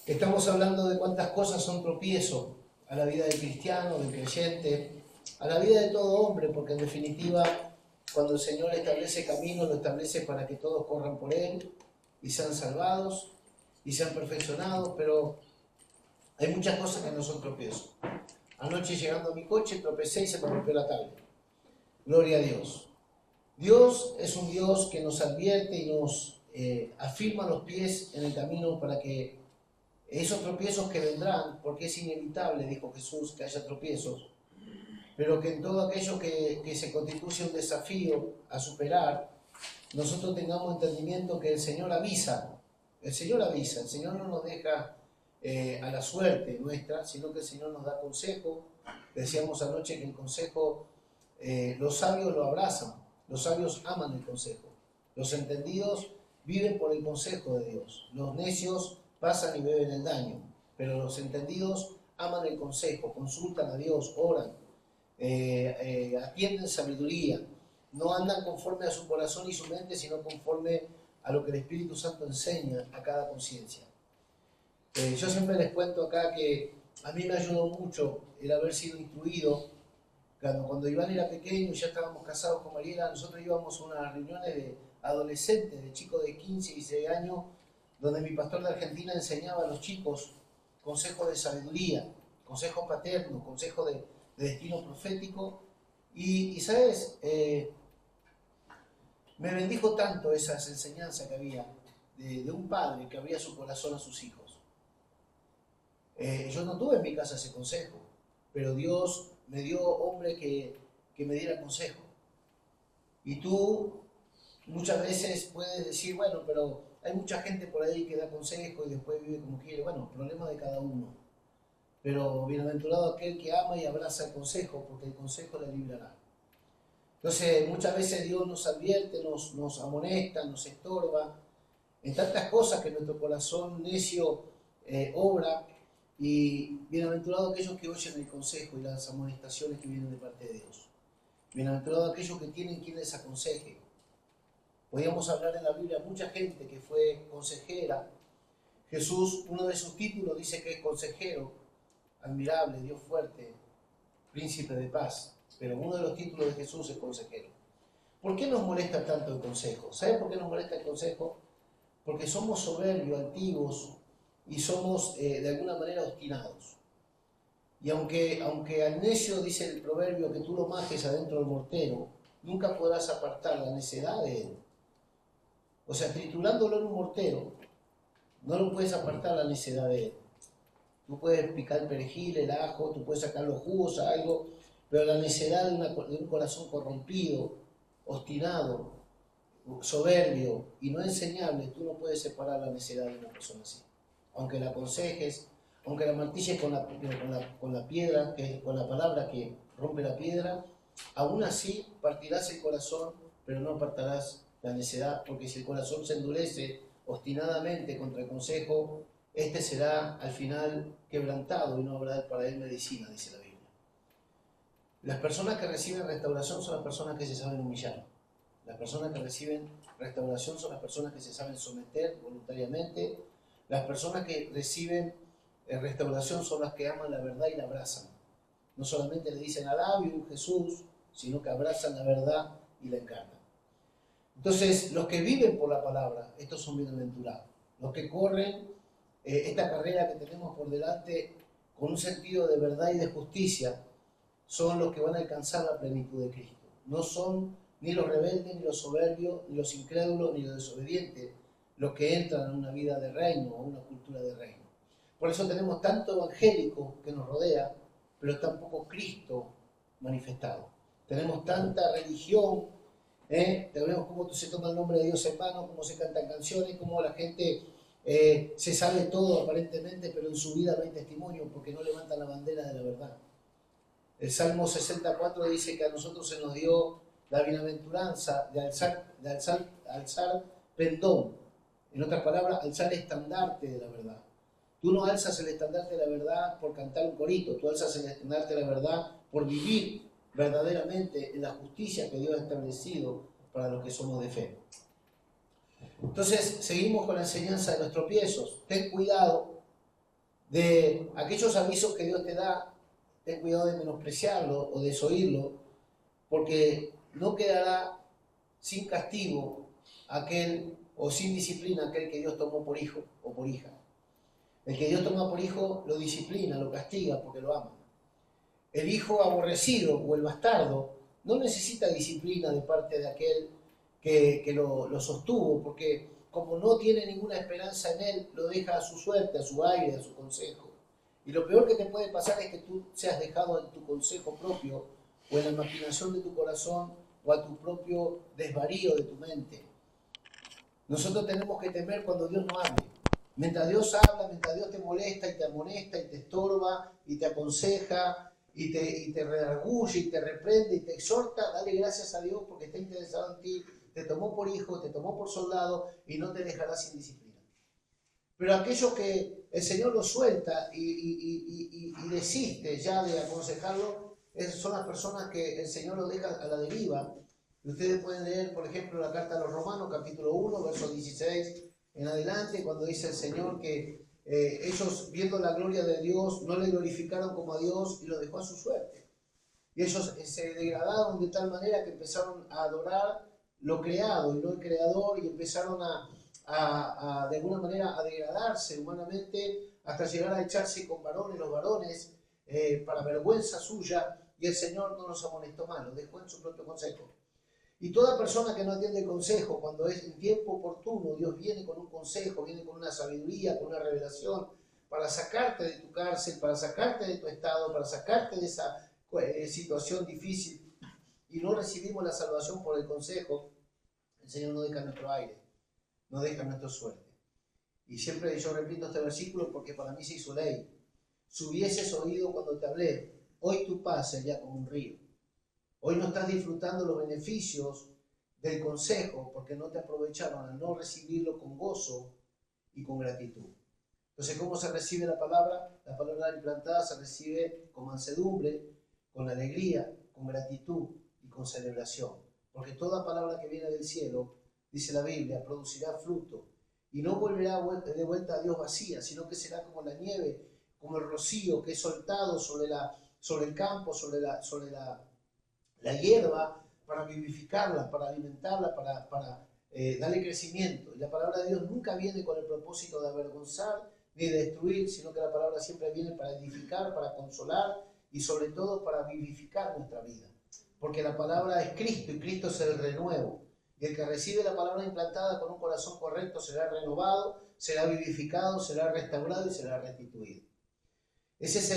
Estamos hablando de cuántas cosas son tropiezo a la vida del cristiano, del creyente, a la vida de todo hombre, porque en definitiva, cuando el Señor establece camino, lo establece para que todos corran por Él y sean salvados y sean perfeccionados, pero hay muchas cosas que no son tropiezo. Anoche llegando a mi coche tropecé y se me rompió la tablet. Gloria a Dios. Dios es un Dios que nos advierte y nos afirma los pies en el camino para que esos tropiezos que vendrán, porque es inevitable, dijo Jesús, que haya tropiezos, pero que en todo aquello que se constituye un desafío a superar, nosotros tengamos entendimiento que el Señor avisa, el Señor no nos deja a la suerte nuestra, sino que el Señor nos da consejo. Decíamos anoche que el consejo, los sabios lo abrazan, los sabios aman el consejo, los entendidos viven por el consejo de Dios, los necios pasan y beben el daño, pero los entendidos aman el consejo, consultan a Dios, oran, atienden sabiduría, no andan conforme a su corazón y su mente, sino conforme a lo que el Espíritu Santo enseña a cada conciencia. Yo siempre les cuento acá que a mí me ayudó mucho el haber sido instruido. Cuando Iván era pequeño y ya estábamos casados con Mariela, nosotros íbamos a unas reuniones de adolescentes, de chicos de 15 y 16 años, donde mi pastor de Argentina enseñaba a los chicos consejos de sabiduría, consejos paternos, consejos de destino profético. Y ¿sabes? Me bendijo tanto esas enseñanzas que había de un padre que abría su corazón a sus hijos. Yo no tuve en mi casa ese consejo, pero Dios me dio hombre que me diera consejo. Y tú muchas veces puedes decir, bueno, pero hay mucha gente por ahí que da consejo y después vive como quiere. Bueno, problema de cada uno. Pero bienaventurado aquel que ama y abraza el consejo, porque el consejo le librará. Entonces, muchas veces Dios nos advierte, nos amonesta, nos estorba en tantas cosas que nuestro corazón necio obra. Y bienaventurados aquellos que oyen el consejo y las amonestaciones que vienen de parte de Dios. Bienaventurados aquellos que tienen quien les aconseje. Podríamos hablar en la Biblia mucha gente que fue consejera. Jesús, uno de sus títulos dice que es consejero, admirable, Dios fuerte, príncipe de paz. Pero uno de los títulos de Jesús es consejero. ¿Por qué nos molesta tanto el consejo? ¿Saben por qué nos molesta el consejo? Porque somos soberbios, altivos y somos de alguna manera obstinados. Y aunque al necio dice el proverbio que tú lo majes adentro del mortero, nunca podrás apartar la necedad de él. O sea, triturándolo en un mortero, no lo puedes apartar la necedad de él. Tú puedes picar el perejil, el ajo, tú puedes sacar los jugos a algo, pero la necedad de un corazón corrompido, obstinado, soberbio y no enseñable, tú no puedes separar la necedad de una persona así. Aunque la aconsejes, aunque la martilles con la piedra, con la palabra que rompe la piedra, aún así partirás el corazón, pero no apartarás la necedad, porque si el corazón se endurece obstinadamente contra el consejo, este será al final quebrantado y no habrá para él medicina, dice la Biblia. Las personas que reciben restauración son las personas que se saben humillar. Las personas que reciben restauración son las personas que se saben someter voluntariamente. Las personas que reciben restauración son las que aman la verdad y la abrazan. No solamente le dicen alabio Jesús, sino que abrazan la verdad y la encarnan. Entonces, los que viven por la palabra, estos son bienaventurados. Los que corren esta carrera que tenemos por delante con un sentido de verdad y de justicia, son los que van a alcanzar la plenitud de Cristo. No son ni los rebeldes, ni los soberbios, ni los incrédulos, ni los desobedientes, los que entran en una vida de reino, a una cultura de reino. Por eso tenemos tanto evangélico que nos rodea, pero tan poco Cristo manifestado. Tenemos tanta religión, vemos cómo se toma el nombre de Dios en vano, cómo se cantan canciones, cómo la gente se sabe todo aparentemente, pero en su vida no hay testimonio porque no levantan la bandera de la verdad. El Salmo 64 dice que a nosotros se nos dio la bienaventuranza de alzar pendón. En otras palabras, alzar el estandarte de la verdad. Tú no alzas el estandarte de la verdad por cantar un corito, tú alzas el estandarte de la verdad por vivir verdaderamente en la justicia que Dios ha establecido para los que somos de fe. Entonces, seguimos con la enseñanza de los tropiezos. Ten cuidado de aquellos avisos que Dios te da, ten cuidado de menospreciarlo o desoírlo, porque no quedará sin castigo aquel o sin disciplina aquel que Dios tomó por hijo o por hija. El que Dios toma por hijo lo disciplina, lo castiga porque lo ama. El hijo aborrecido o el bastardo no necesita disciplina de parte de aquel que lo sostuvo, porque como no tiene ninguna esperanza en él, lo deja a su suerte, a su aire, a su consejo. Y lo peor que te puede pasar es que tú seas dejado en tu consejo propio o en la maquinación de tu corazón o a tu propio desvarío de tu mente. Nosotros tenemos que temer cuando Dios no hable. Mientras Dios habla, mientras Dios te molesta y te amonesta y te estorba y te aconseja y te redarguye y te reprende y te exhorta, dale gracias a Dios porque está interesado en ti, te tomó por hijo, te tomó por soldado y no te dejará sin disciplina. Pero aquellos que el Señor los suelta y desiste ya de aconsejarlo, son las personas que el Señor los deja a la deriva. Ustedes pueden leer, por ejemplo, la carta a los Romanos, capítulo 1, verso 16 en adelante, cuando dice el Señor que ellos, viendo la gloria de Dios, no le glorificaron como a Dios y lo dejó a su suerte. Y ellos se degradaron de tal manera que empezaron a adorar lo creado y no el creador, y empezaron de alguna manera a degradarse humanamente hasta llegar a echarse con varones, los varones, para vergüenza suya, y el Señor no los amonestó más, los dejó en su propio consejo. Y toda persona que no atiende el consejo, cuando es en tiempo oportuno, Dios viene con un consejo, viene con una sabiduría, con una revelación, para sacarte de tu cárcel, para sacarte de tu estado, para sacarte de esa situación difícil, y no recibimos la salvación por el consejo, el Señor no deja nuestro aire, no deja nuestra suerte. Y siempre yo repito este versículo porque para mí se hizo ley. Si hubieses oído cuando te hablé, hoy tu paz sería como un río. Hoy no estás disfrutando los beneficios del consejo porque no te aprovecharon al no recibirlo con gozo y con gratitud. Entonces, ¿cómo se recibe la palabra? La palabra implantada se recibe con mansedumbre, con alegría, con gratitud y con celebración. Porque toda palabra que viene del cielo, dice la Biblia, producirá fruto y no volverá de vuelta a Dios vacía, sino que será como la nieve, como el rocío que es soltado sobre el campo, sobre la hierba, para vivificarla, para alimentarla, para darle crecimiento. Y la palabra de Dios nunca viene con el propósito de avergonzar ni de destruir, sino que la palabra siempre viene para edificar, para consolar y sobre todo para vivificar nuestra vida. Porque la palabra es Cristo y Cristo es el renuevo. Y el que recibe la palabra implantada con un corazón correcto será renovado, será vivificado, será restaurado y será restituido. Ese es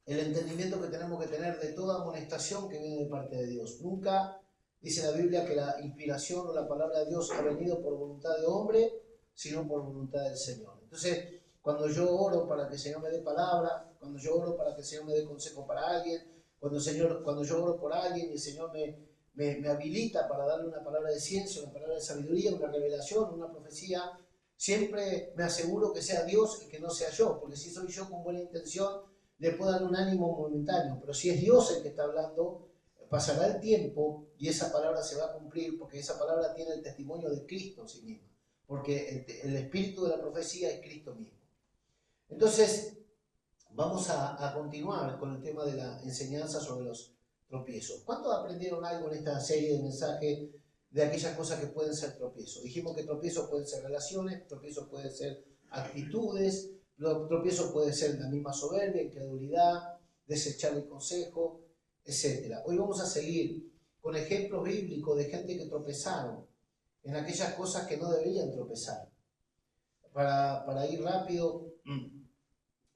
el entendimiento que tenemos que tener de toda amonestación que viene de parte de Dios. Nunca dice la Biblia que la inspiración o la palabra de Dios ha venido por voluntad de hombre, sino por voluntad del Señor. Entonces, cuando yo oro para que el Señor me dé palabra, cuando yo oro para que el Señor me dé consejo para alguien, cuando yo oro por alguien y el Señor me habilita para darle una palabra de ciencia, una palabra de sabiduría, una revelación, una profecía, siempre me aseguro que sea Dios y que no sea yo, porque si soy yo con buena intención, le puedo dar un ánimo momentáneo, pero si es Dios el que está hablando, pasará el tiempo y esa palabra se va a cumplir, porque esa palabra tiene el testimonio de Cristo en sí mismo, porque el espíritu de la profecía es Cristo mismo. Entonces, vamos a continuar con el tema de la enseñanza sobre los tropiezos. ¿Cuántos aprendieron algo en esta serie de mensajes de aquellas cosas que pueden ser tropiezos? Dijimos que tropiezos pueden ser relaciones, tropiezos pueden ser actitudes, tropiezos pueden ser la misma soberbia, incredulidad, desechar el consejo, etc. Hoy vamos a seguir con ejemplos bíblicos de gente que tropezaron en aquellas cosas que no deberían tropezar. Para ir rápido,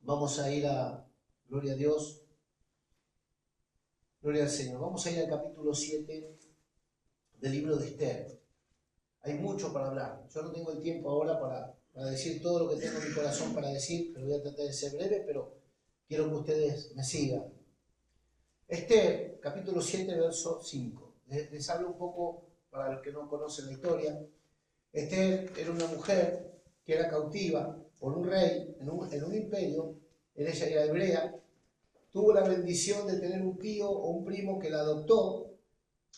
vamos a ir a, gloria a Dios, gloria al Señor, vamos a ir al capítulo 7 del libro de Esther. Hay mucho para hablar. Yo no tengo el tiempo ahora para decir todo lo que tengo en mi corazón para decir, pero voy a tratar de ser breve, pero quiero que ustedes me sigan. Esther, capítulo 7, verso 5. Les hablo un poco para los que no conocen la historia. Esther era una mujer que era cautiva por un rey en un imperio. Ella era hebrea. Tuvo la bendición de tener un tío o un primo que la adoptó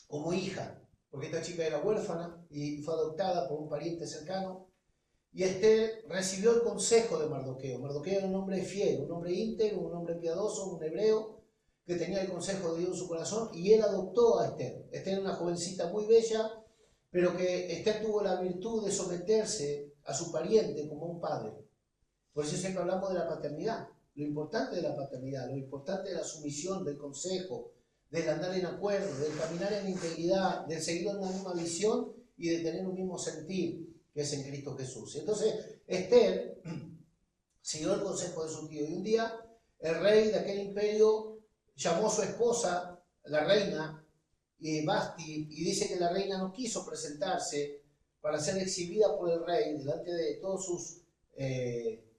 como hija, porque esta chica era huérfana y fue adoptada por un pariente cercano. Y Esther recibió el consejo de Mardoqueo. Mardoqueo era un hombre fiel, un hombre íntegro, un hombre piadoso, un hebreo que tenía el consejo de Dios en su corazón, y él adoptó a Esther. Esther era una jovencita muy bella, pero que Esther tuvo la virtud de someterse a su pariente como un padre. Por eso siempre hablamos de la paternidad, lo importante de la paternidad, lo importante de la sumisión, del consejo, del andar en acuerdo, del caminar en integridad, del seguir una misma visión y de tener un mismo sentir, que es en Cristo Jesús. Entonces, Esther siguió el consejo de su tío, y un día el rey de aquel imperio llamó a su esposa, la reina Basti, y dice que la reina no quiso presentarse para ser exhibida por el rey delante de todos sus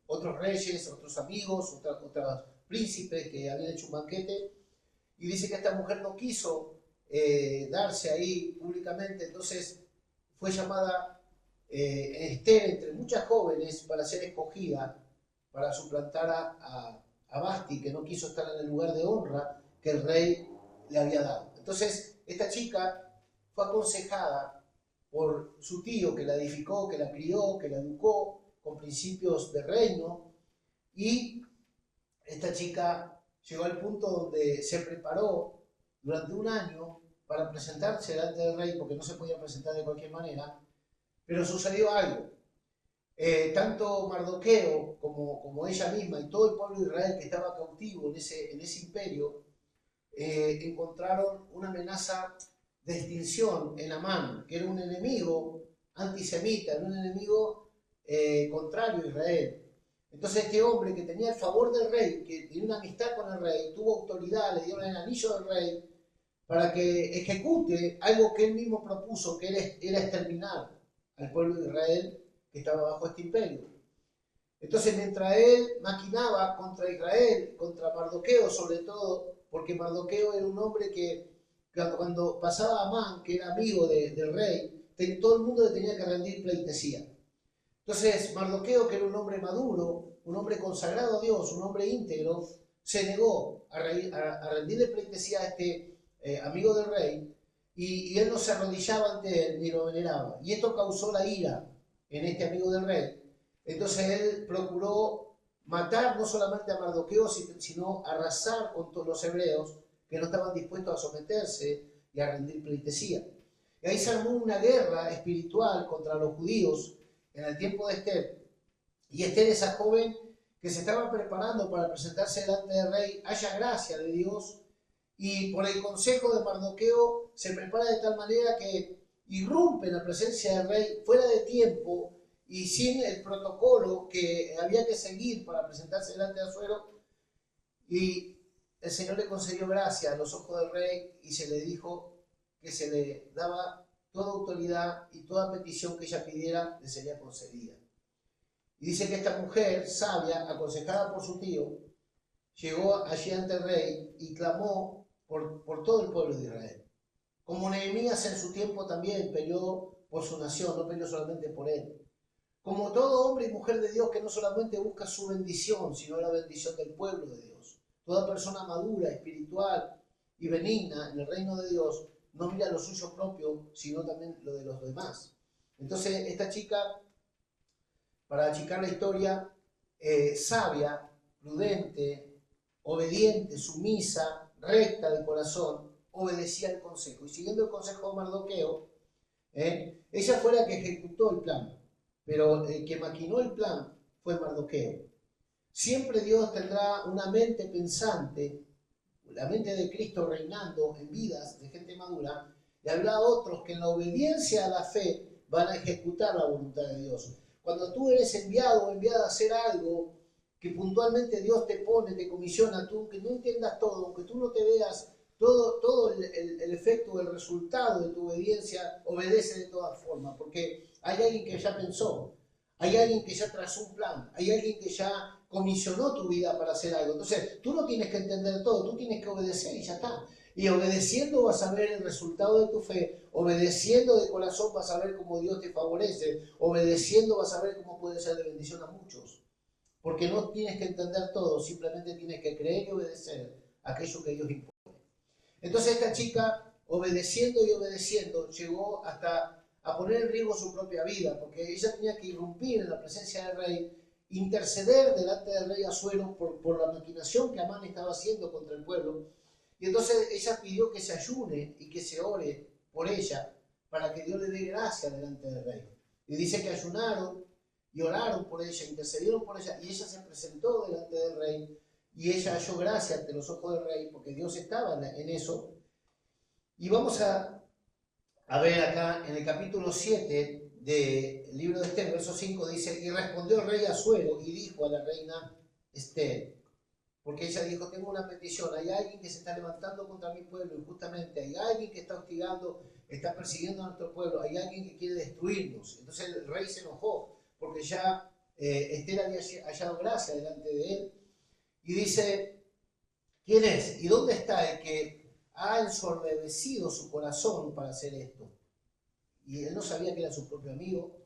otros reyes, otros amigos, otros príncipes que habían hecho un banquete, y dice que esta mujer no quiso darse ahí públicamente. Entonces fue llamada Esther entre muchas jóvenes para ser escogida para suplantar a Basti, que no quiso estar en el lugar de honra que el rey le había dado. Entonces esta chica fue aconsejada por su tío, que la edificó, que la crió, que la educó con principios de reino, y esta chica llegó al punto donde se preparó durante un año para presentarse delante del rey, porque no se podía presentar de cualquier manera, pero sucedió algo. Tanto Mardoqueo como ella misma y todo el pueblo de Israel que estaba cautivo en ese imperio, encontraron una amenaza de extinción en Amán, que era un enemigo antisemita, era un enemigo contrario a Israel. Entonces este hombre que tenía el favor del rey, que tenía una amistad con el rey, tuvo autoridad, le dieron el anillo del rey para que ejecute algo que él mismo propuso, que era exterminar al pueblo de Israel que estaba bajo este imperio. Entonces mientras él maquinaba contra Israel, contra Mardoqueo sobre todo, porque Mardoqueo era un hombre que cuando pasaba a Amán, que era amigo del rey, todo el mundo le tenía que rendir pleitesía. Entonces Mardoqueo, que era un hombre maduro, un hombre consagrado a Dios, un hombre íntegro, se negó a rendirle pleitesía a este amigo del rey, y él no se arrodillaba ante él ni lo veneraba. Y esto causó la ira en este amigo del rey. Entonces él procuró matar no solamente a Mardoqueo, sino arrasar con todos los hebreos que no estaban dispuestos a someterse y a rendir pleitesía. Y ahí se armó una guerra espiritual contra los judíos en el tiempo de Esther. Y Esther, esa joven que se estaba preparando para presentarse delante del rey, halla gracia de Dios, y por el consejo de Mardoqueo se prepara de tal manera que irrumpe en la presencia del rey fuera de tiempo y sin el protocolo que había que seguir para presentarse delante de Asuero, y el Señor le concedió gracia a los ojos del rey y se le dijo que se le daba toda autoridad y toda petición que ella pidiera le sería concedida. Y dice que esta mujer sabia, aconsejada por su tío, llegó allí ante el rey y clamó por todo el pueblo de Israel. Como Nehemías en su tiempo también peleó por su nación, no peleó solamente por él. Como todo hombre y mujer de Dios que no solamente busca su bendición, sino la bendición del pueblo de Dios. Toda persona madura, espiritual y benigna en el reino de Dios no mira lo suyo propio, sino también lo de los demás. Entonces esta chica, para achicar la historia, sabia, prudente, obediente, sumisa, recta de corazón, obedecía el consejo. Y siguiendo el consejo de Mardoqueo, ella fue la que ejecutó el plan, pero el que maquinó el plan fue Mardoqueo. Siempre Dios tendrá una mente pensante, la mente de Cristo reinando en vidas de gente madura, y habrá otros que en la obediencia a la fe van a ejecutar la voluntad de Dios. Cuando tú eres enviado o enviada a hacer algo que puntualmente Dios te pone, te comisiona, tú aunque no entiendas todo, aunque tú no te veas todo el efecto, el resultado de tu obediencia, obedece de todas formas, porque hay alguien que ya pensó, hay alguien que ya trazó un plan, hay alguien que ya comisionó tu vida para hacer algo. Entonces tú no tienes que entender todo, tú tienes que obedecer y ya está. Y obedeciendo vas a ver el resultado de tu fe, obedeciendo de corazón vas a ver cómo Dios te favorece, obedeciendo vas a ver cómo puede ser de bendición a muchos. Porque no tienes que entender todo, simplemente tienes que creer y obedecer aquello que Dios impone. Entonces esta chica, obedeciendo y obedeciendo, llegó hasta a poner en riesgo su propia vida, porque ella tenía que irrumpir en la presencia del rey, interceder delante del rey Asuero por la maquinación que Amán estaba haciendo contra el pueblo. Y entonces ella pidió que se ayune y que se ore por ella para que Dios le dé gracia delante del rey. Y dice que ayunaron y oraron por ella, intercedieron por ella, y ella se presentó delante del rey, y ella halló gracia ante los ojos del rey, porque Dios estaba en eso. Y vamos a ver acá en el capítulo 7 del libro de Esther, verso 5, dice: y respondió el rey Asuero y dijo a la reina Esther, porque ella dijo: tengo una petición, hay alguien que se está levantando contra mi pueblo injustamente, hay alguien que está hostigando, está persiguiendo a nuestro pueblo, hay alguien que quiere destruirnos. Entonces el rey se enojó, porque ya Esther había hallado gracia delante de él, y dice: ¿quién es? ¿Y dónde está el que ha ensordecido su corazón para hacer esto? Y él no sabía que era su propio amigo,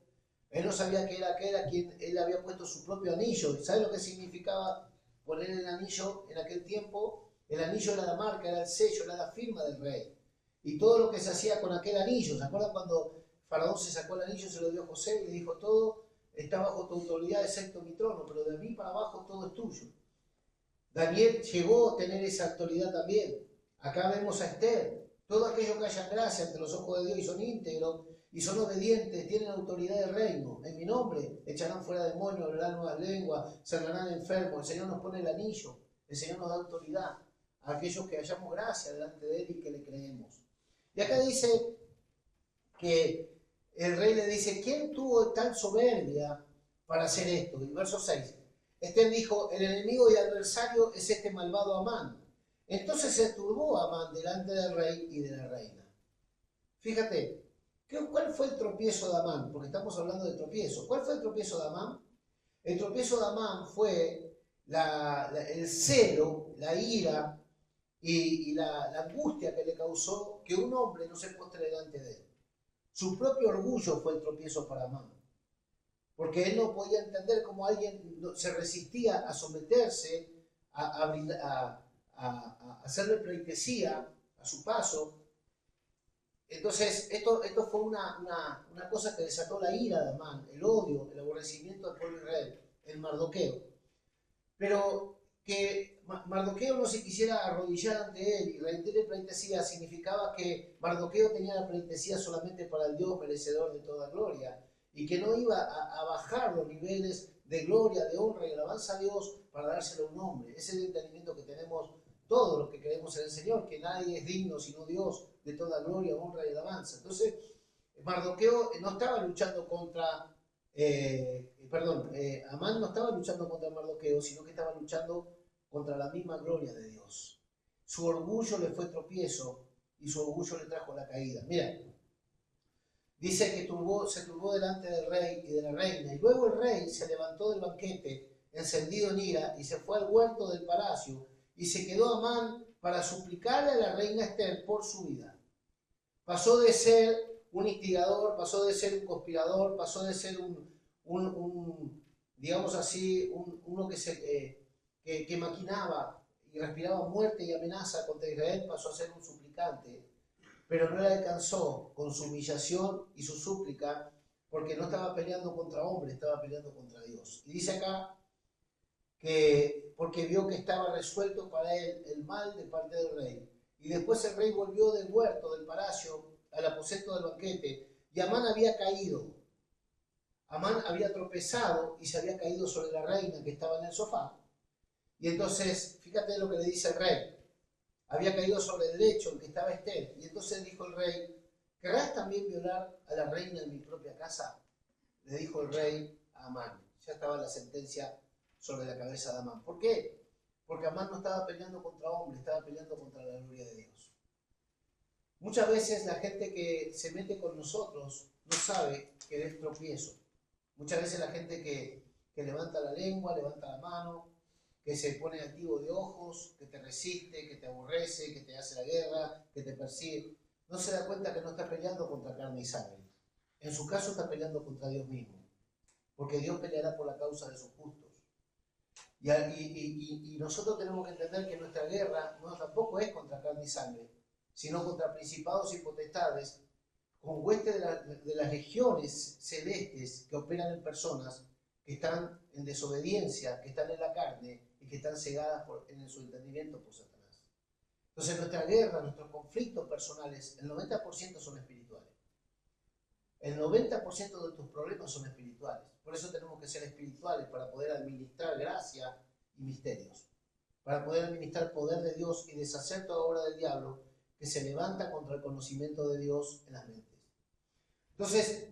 él no sabía que era quien él había puesto su propio anillo. ¿Sabe lo que significaba poner el anillo en aquel tiempo? El anillo era la marca, era el sello, era la firma del rey. Y todo lo que se hacía con aquel anillo, ¿se acuerdan cuando Faraón se sacó el anillo, se lo dio a José y le dijo: todo está bajo tu autoridad excepto mi trono, pero de mí para abajo todo es tuyo? Daniel llegó a tener esa autoridad también. Acá vemos a Esther. Todo aquello que haya gracia ante los ojos de Dios y son íntegros y son obedientes, tienen autoridad de reino. En mi nombre echarán fuera demonios, hablarán nuevas lenguas, sanarán enfermos. El Señor nos pone el anillo, el Señor nos da autoridad a aquellos que hallamos gracia delante de Él y que le creemos. Y acá dice que el rey le dice: ¿quién tuvo tal soberbia para hacer esto? Y verso 6. Esther dijo: el enemigo y adversario es este malvado Amán. Entonces se turbó Amán delante del rey y de la reina. Fíjate, ¿cuál fue el tropiezo de Amán? Porque estamos hablando de tropiezo. ¿Cuál fue el tropiezo de Amán? El tropiezo de Amán fue el celo, la ira y la angustia que le causó que un hombre no se postre delante de él. Su propio orgullo fue el tropiezo para Amán, porque él no podía entender cómo alguien se resistía a someterse, a hacerle pleitesía a su paso. Entonces esto fue una cosa que desató la ira de Amán, el odio, el aborrecimiento al pueblo de Israel, el Mardoqueo. Pero que Mardoqueo no se quisiera arrodillar ante él y rendirle pleitesía significaba que Mardoqueo tenía la pleitesía solamente para el Dios merecedor de toda gloria, y que no iba a bajar los niveles de gloria, de honra y alabanza a Dios para dárselo a un hombre. Ese es el entendimiento que tenemos todos los que creemos en el Señor, que nadie es digno sino Dios de toda gloria, honra y alabanza. Entonces Mardoqueo no estaba luchando contra Amán no estaba luchando contra Mardoqueo, sino que estaba luchando contra la misma gloria de Dios. Su orgullo le fue tropiezo y su orgullo le trajo la caída. Mira, dice que se turbó delante del rey y de la reina, y luego el rey se levantó del banquete, encendido en ira, y se fue al huerto del palacio, y se quedó Amán para suplicarle a la reina Esther por su vida. Pasó de ser un instigador, pasó de ser un conspirador, pasó de ser digamos así, uno que maquinaba y respiraba muerte y amenaza contra Israel, pasó a ser un suplicante, pero no le alcanzó con su humillación y su súplica, porque no estaba peleando contra hombres, estaba peleando contra Dios. Y dice acá que porque vio que estaba resuelto para él el mal de parte del rey. Y después el rey volvió del huerto, del palacio, al aposento del banquete, y Amán había caído. Amán había tropezado y se había caído sobre la reina que estaba en el sofá. Y entonces, fíjate lo que le dice el rey. Había caído sobre el lecho en que estaba Esther. Y entonces dijo el rey: ¿querrás también violar a la reina en mi propia casa? Le dijo el rey a Amán. Ya estaba la sentencia sobre la cabeza de Amán. ¿Por qué? Porque Amán no estaba peleando contra hombres, estaba peleando contra la gloria de Dios. Muchas veces la gente que se mete con nosotros no sabe que es tropiezo. Muchas veces la gente que levanta la lengua, levanta la mano, que se pone activo de ojos, que te resiste, que te aborrece, que te hace la guerra, que te persigue, no se da cuenta que no está peleando contra carne y sangre. En su caso está peleando contra Dios mismo, porque Dios peleará por la causa de sus justos. Y nosotros tenemos que entender que nuestra guerra no tampoco es contra carne y sangre, sino contra principados y potestades con huestes de las legiones celestes que operan en personas que están en desobediencia, que están en la carne y que están cegadas en su entendimiento por Satanás. Entonces nuestra guerra, nuestros conflictos personales, el 90% son espirituales. El 90% de tus problemas son espirituales. Por eso tenemos que ser espirituales para poder administrar gracia y misterios. Para poder administrar poder de Dios y deshacer toda obra del diablo que se levanta contra el conocimiento de Dios en las mentes. Entonces,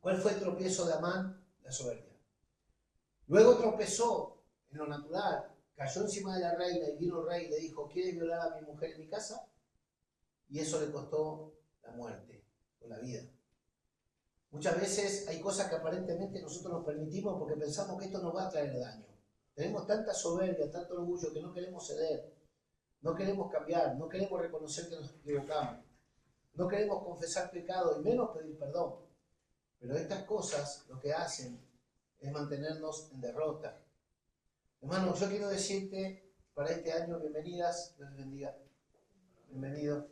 ¿cuál fue el tropiezo de Amán? La soberbia. Luego tropezó en lo natural, cayó encima de la reina y vino el rey y le dijo, ¿quieres violar a mi mujer en mi casa? Y eso le costó la muerte o la vida. Muchas veces hay cosas que aparentemente nosotros nos permitimos porque pensamos que esto nos va a traer daño. Tenemos tanta soberbia, tanto orgullo que no queremos ceder, no queremos cambiar, no queremos reconocer que nos equivocamos, no queremos confesar pecado y menos pedir perdón. Pero estas cosas lo que hacen es mantenernos en derrota. Hermano, yo quiero decirte para este año, bienvenidas, Dios les bendiga, bienvenido.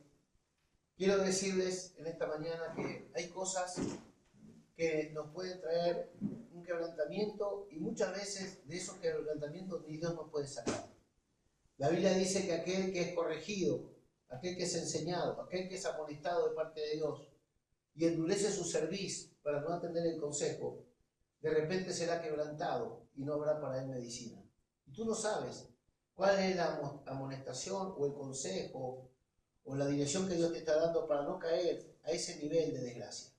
Quiero decirles en esta mañana que hay cosas que nos pueden traer un quebrantamiento y muchas veces de esos quebrantamientos ni Dios nos puede sacar. La Biblia dice que aquel que es corregido, aquel que es enseñado, aquel que es amonestado de parte de Dios y endurece su cerviz para no atender el consejo, de repente será quebrantado y no habrá para él medicina. Y tú no sabes cuál es la amonestación o el consejo o la dirección que Dios te está dando para no caer a ese nivel de desgracia.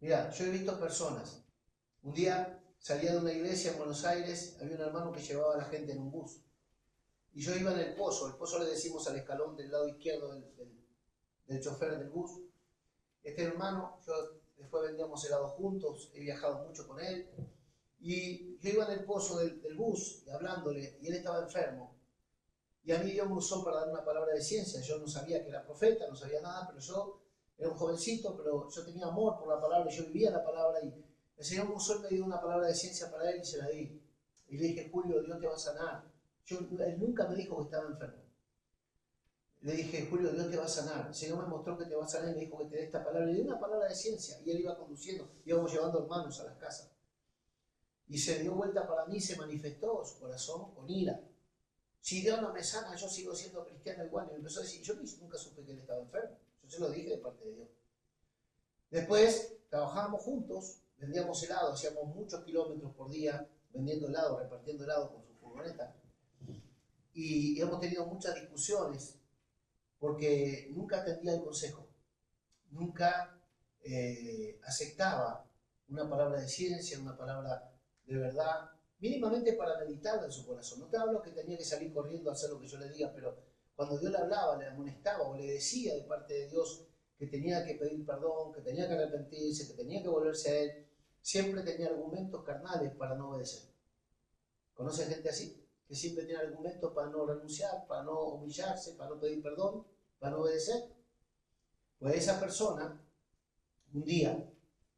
Mira, yo he visto personas. Un día salía de una iglesia en Buenos Aires, había un hermano que llevaba a la gente en un bus. Y yo iba en el pozo le decimos al escalón del lado izquierdo del chofer del bus. Este hermano, después vendíamos helado juntos, he viajado mucho con él. Y yo iba en el pozo del bus hablándole y él estaba enfermo. Y a mí Dios me usó para dar una palabra de ciencia. Yo no sabía que era profeta, no sabía nada, pero yo era un jovencito, pero yo tenía amor por la palabra y yo vivía la palabra. Y el Señor me usó y me dio una palabra de ciencia para él y se la di. Y le dije, Julio, Dios te va a sanar. Él nunca me dijo que estaba enfermo. Le dije, Julio, Dios te va a sanar. El Señor me mostró que te va a sanar y me dijo que te dé esta palabra. Le di una palabra de ciencia y él iba conduciendo. Íbamos llevando hermanos a las casas. Y se dio vuelta para mí y se manifestó su corazón con ira. Si Dios no me sana, yo sigo siendo cristiano igual. Y me empezó a decir, yo nunca supe que él estaba enfermo. Yo se lo dije de parte de Dios. Después trabajábamos juntos, vendíamos helado, hacíamos muchos kilómetros por día vendiendo helado, repartiendo helado con su furgoneta. Y hemos tenido muchas discusiones porque nunca atendía el consejo, nunca aceptaba una palabra de ciencia, una palabra de verdad, mínimamente para meditarla en su corazón. No te hablo que tenía que salir corriendo a hacer lo que yo le diga, pero cuando Dios le hablaba, le amonestaba o le decía de parte de Dios que tenía que pedir perdón, que tenía que arrepentirse, que tenía que volverse a Él, siempre tenía argumentos carnales para no obedecer. ¿Conoces gente así? Que siempre tiene argumentos para no renunciar, para no humillarse, para no pedir perdón, para no obedecer. Pues esa persona, un día,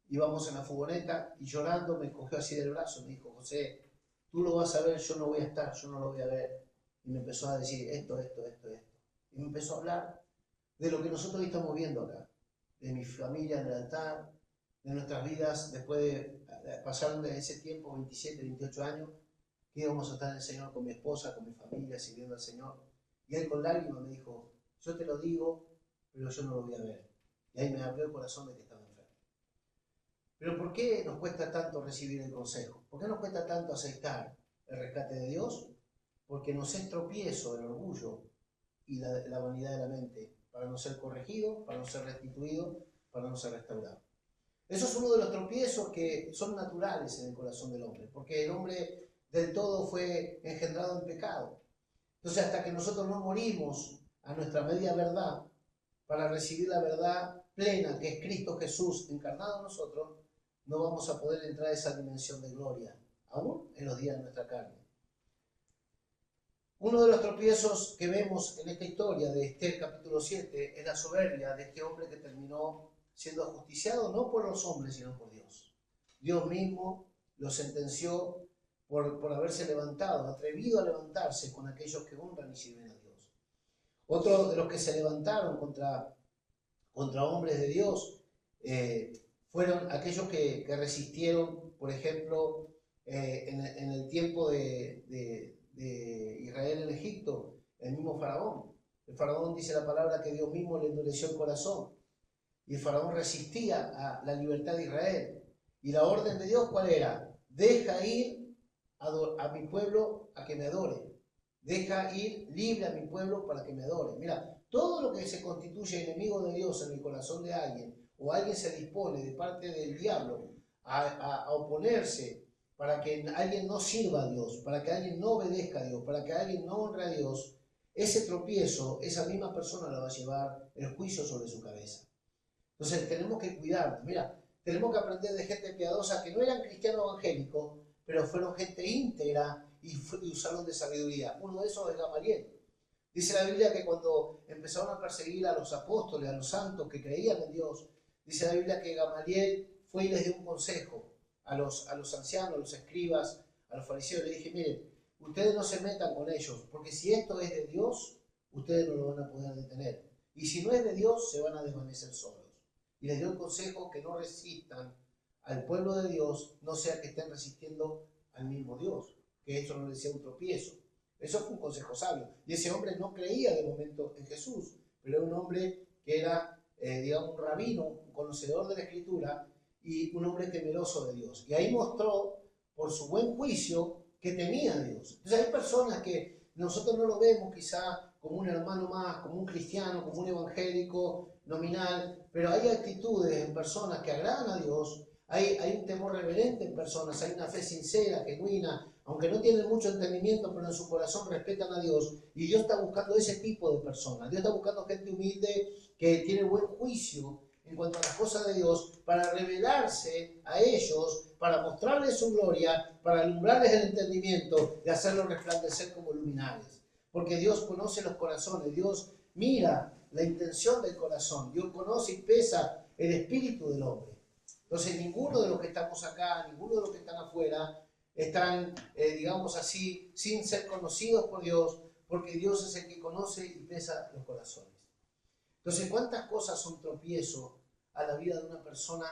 íbamos en la furgoneta y llorando me cogió así del brazo, me dijo, José, tú lo vas a ver, yo no voy a estar, yo no lo voy a ver. Y me empezó a decir esto. Y me empezó a hablar de lo que nosotros estamos viendo acá, de mi familia en el altar, de nuestras vidas después de pasar de ese tiempo, 27, 28 años, que íbamos a estar en el Señor con mi esposa, con mi familia, sirviendo al Señor. Y él con lágrimas me dijo, yo te lo digo, pero yo no lo voy a ver. Y ahí me abrió el corazón de que estaba enfermo. Pero ¿por qué nos cuesta tanto recibir el consejo? ¿Por qué nos cuesta tanto aceptar el rescate de Dios? Porque nos es tropiezo el orgullo y la vanidad de la mente para no ser corregido, para no ser restituido, para no ser restaurado. Eso es uno de los tropiezos que son naturales en el corazón del hombre, porque el hombre del todo fue engendrado en pecado. Entonces, hasta que nosotros no morimos a nuestra media verdad para recibir la verdad plena, que es Cristo Jesús encarnado en nosotros, no vamos a poder entrar a esa dimensión de gloria, aún en los días de nuestra carne. Uno de los tropiezos que vemos en esta historia de Esther capítulo 7 es la soberbia de este hombre que terminó siendo ajusticiado no por los hombres, sino por Dios. Dios mismo lo sentenció por haberse levantado, atrevido a levantarse con aquellos que honran y sirven a Dios. Otro de los que se levantaron contra contra hombres de Dios, fueron aquellos que resistieron, por ejemplo, en el tiempo de Israel en Egipto, el mismo Faraón. El Faraón, dice la palabra, que Dios mismo le endureció el corazón. Y el Faraón resistía a la libertad de Israel. Y la orden de Dios, ¿cuál era? Deja ir a mi pueblo a que me adore. Deja ir libre a mi pueblo para que me adore. Mira, todo lo que se constituye enemigo de Dios en el corazón de alguien, o alguien se dispone de parte del diablo a oponerse para que alguien no sirva a Dios, para que alguien no obedezca a Dios, para que alguien no honre a Dios, ese tropiezo, esa misma persona la va a llevar el juicio sobre su cabeza. Entonces tenemos que cuidarnos. Mira, tenemos que aprender de gente piadosa que no eran cristianos evangélicos, pero fueron gente íntegra y usaron de sabiduría. Uno de esos es Gamaliel. Dice la Biblia que cuando empezaron a perseguir a los apóstoles, a los santos que creían en Dios, dice la Biblia que Gamaliel fue y les dio un consejo a los ancianos, a los escribas, a los fariseos. Le dije, miren, ustedes no se metan con ellos, porque si esto es de Dios, ustedes no lo van a poder detener. Y si no es de Dios, se van a desvanecer solos. Y les dio el consejo que no resistan al pueblo de Dios, no sea que estén resistiendo al mismo Dios, que esto no les sea un tropiezo. Eso fue un consejo sabio. Y ese hombre no creía de momento en Jesús, pero era un hombre que era, digamos, un rabino, un conocedor de la Escritura y un hombre temeroso de Dios. Y ahí mostró, por su buen juicio, que temía a Dios. Entonces hay personas que nosotros no lo vemos quizá como un hermano más, como un cristiano, como un evangélico nominal, pero hay actitudes en personas que agradan a Dios, hay un temor reverente en personas, hay una fe sincera, genuina, aunque no tienen mucho entendimiento, pero en su corazón respetan a Dios, y Dios está buscando ese tipo de personas. Dios está buscando gente humilde que tiene buen juicio en cuanto a las cosas de Dios, para revelarse a ellos, para mostrarles su gloria, para alumbrarles el entendimiento y hacerlos resplandecer como luminares. Porque Dios conoce los corazones, Dios mira la intención del corazón, Dios conoce y pesa el espíritu del hombre. Entonces ninguno de los que estamos acá, ninguno de los que están afuera, están, digamos así, sin ser conocidos por Dios, porque Dios es el que conoce y pesa los corazones. Entonces, ¿cuántas cosas son tropiezo a la vida de una persona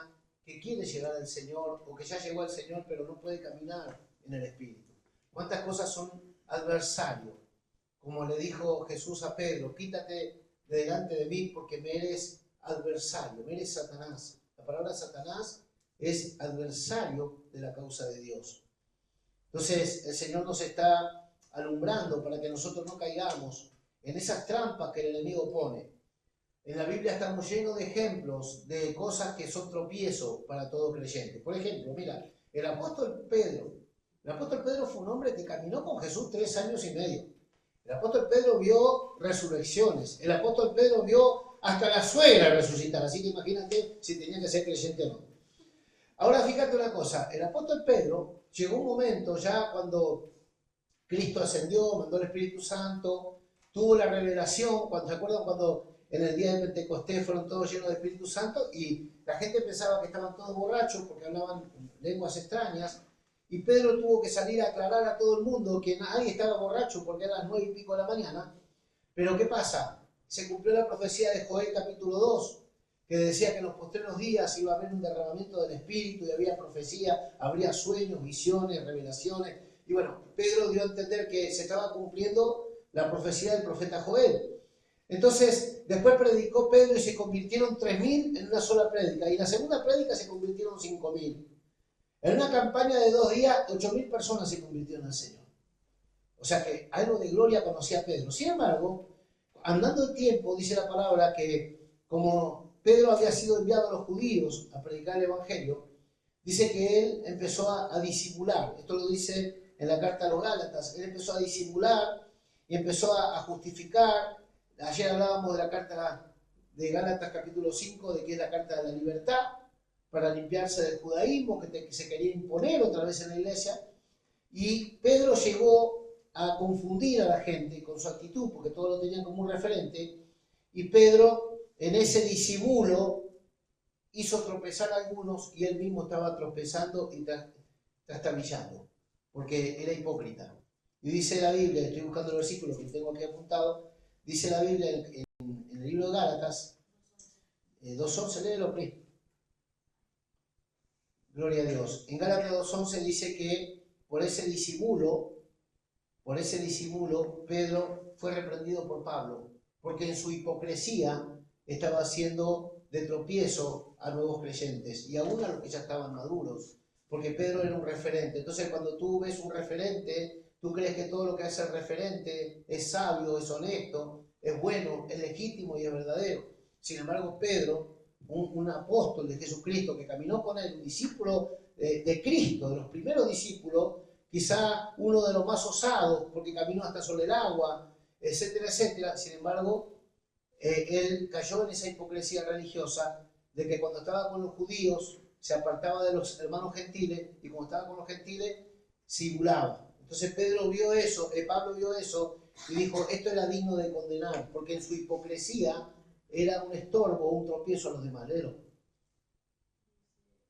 que quiere llegar al Señor o que ya llegó al Señor pero no puede caminar en el Espíritu? ¿Cuántas cosas son adversarios? Como le dijo Jesús a Pedro, quítate de delante de mí porque me eres adversario, me eres Satanás. La palabra Satanás es adversario de la causa de Dios. Entonces el Señor nos está alumbrando para que nosotros no caigamos en esas trampas que el enemigo pone. En la Biblia estamos llenos de ejemplos de cosas que son tropiezos para todo creyente. Por ejemplo, mira, el apóstol Pedro fue un hombre que caminó con Jesús 3 años y medio. El apóstol Pedro vio resurrecciones. El apóstol Pedro vio hasta la suegra resucitar. Así que imagínate si tenía que ser creyente o no. Ahora fíjate una cosa. El apóstol Pedro llegó un momento ya cuando Cristo ascendió, mandó el Espíritu Santo, tuvo la revelación. ¿Se acuerdan cuando en el día de Pentecostés fueron todos llenos de Espíritu Santo y la gente pensaba que estaban todos borrachos porque hablaban lenguas extrañas? Y Pedro tuvo que salir a aclarar a todo el mundo que nadie estaba borracho porque eran las 9:00 de la mañana. Pero ¿qué pasa? Se cumplió la profecía de Joel capítulo 2, que decía que en los postreros días iba a haber un derramamiento del Espíritu y había profecía, habría sueños, visiones, revelaciones. Y bueno, Pedro dio a entender que se estaba cumpliendo la profecía del profeta Joel. Entonces, después predicó Pedro y se convirtieron 3.000 en una sola prédica. Y en la segunda prédica se convirtieron 5.000. En una campaña de 2 días, 8.000 personas se convirtieron al Señor. O sea que algo de gloria conocía Pedro. Sin embargo, andando el tiempo, dice la palabra que como Pedro había sido enviado a los judíos a predicar el Evangelio, dice que él empezó a disimular. Esto lo dice en la carta a los Gálatas. Él empezó a disimular y empezó a justificar. Ayer hablábamos de la carta de Gálatas capítulo 5, de que es la carta de la libertad, para limpiarse del judaísmo que se quería imponer otra vez en la iglesia. Y Pedro llegó a confundir a la gente con su actitud, porque todos lo tenían como un referente, y Pedro en ese disimulo hizo tropezar a algunos y él mismo estaba tropezando y trastabillando, porque era hipócrita. Y dice la Biblia, estoy buscando el versículo que tengo aquí apuntado, dice la Biblia en el libro de Gálatas, 2:11, léelo, Pri. Gloria a Dios. En Gálatas 2:11 dice que por ese disimulo, Pedro fue reprendido por Pablo, porque en su hipocresía estaba haciendo de tropiezo a nuevos creyentes y aún a los que ya estaban maduros, porque Pedro era un referente. Entonces, cuando tú ves un referente, tú crees que todo lo que hace el referente es sabio, es honesto, es bueno, es legítimo y es verdadero. Sin embargo, Pedro, un apóstol de Jesucristo que caminó con él, un discípulo de Cristo, de los primeros discípulos, quizá uno de los más osados, porque caminó hasta sobre el agua, etcétera, etcétera. Sin embargo, él cayó en esa hipocresía religiosa de que cuando estaba con los judíos se apartaba de los hermanos gentiles y cuando estaba con los gentiles simulaba. Entonces Pablo vio eso y dijo, esto era digno de condenar, porque en su hipocresía era un estorbo, un tropiezo a los demás. Léelo.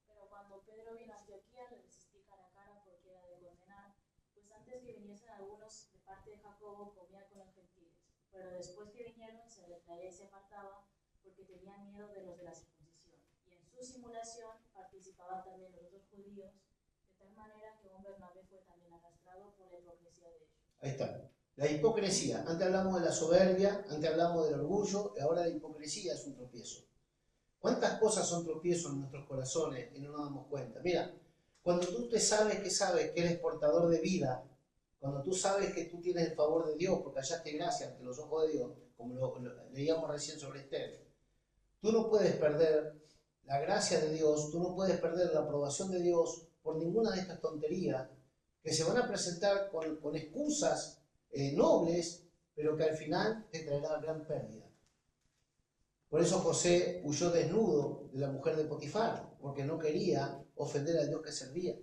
Pero cuando Pedro vino a Antioquía, le resistí cara a cara porque era de condenar, pues antes que viniesen algunos de parte de Jacobo comía con los gentiles, pero después que vinieron se retraía y se apartaba porque tenían miedo de los de la circuncisión, y en su simulación participaban también los otros judíos, de tal manera que un Bernabé fue también arrastrado por la hipocresía de ellos. Ahí está. La hipocresía. Antes hablamos de la soberbia, antes hablamos del orgullo, y ahora la hipocresía es un tropiezo. ¿Cuántas cosas son tropiezos en nuestros corazones y no nos damos cuenta? Mira, cuando tú sabes que eres portador de vida, cuando tú sabes que tú tienes el favor de Dios, porque hallaste gracia ante los ojos de Dios, como lo leíamos recién sobre Esther, tú no puedes perder la gracia de Dios, tú no puedes perder la aprobación de Dios por ninguna de estas tonterías que se van a presentar con excusas nobles, pero que al final te traerá gran pérdida. Por eso José huyó desnudo de la mujer de Potifar, porque no quería ofender al Dios que servía.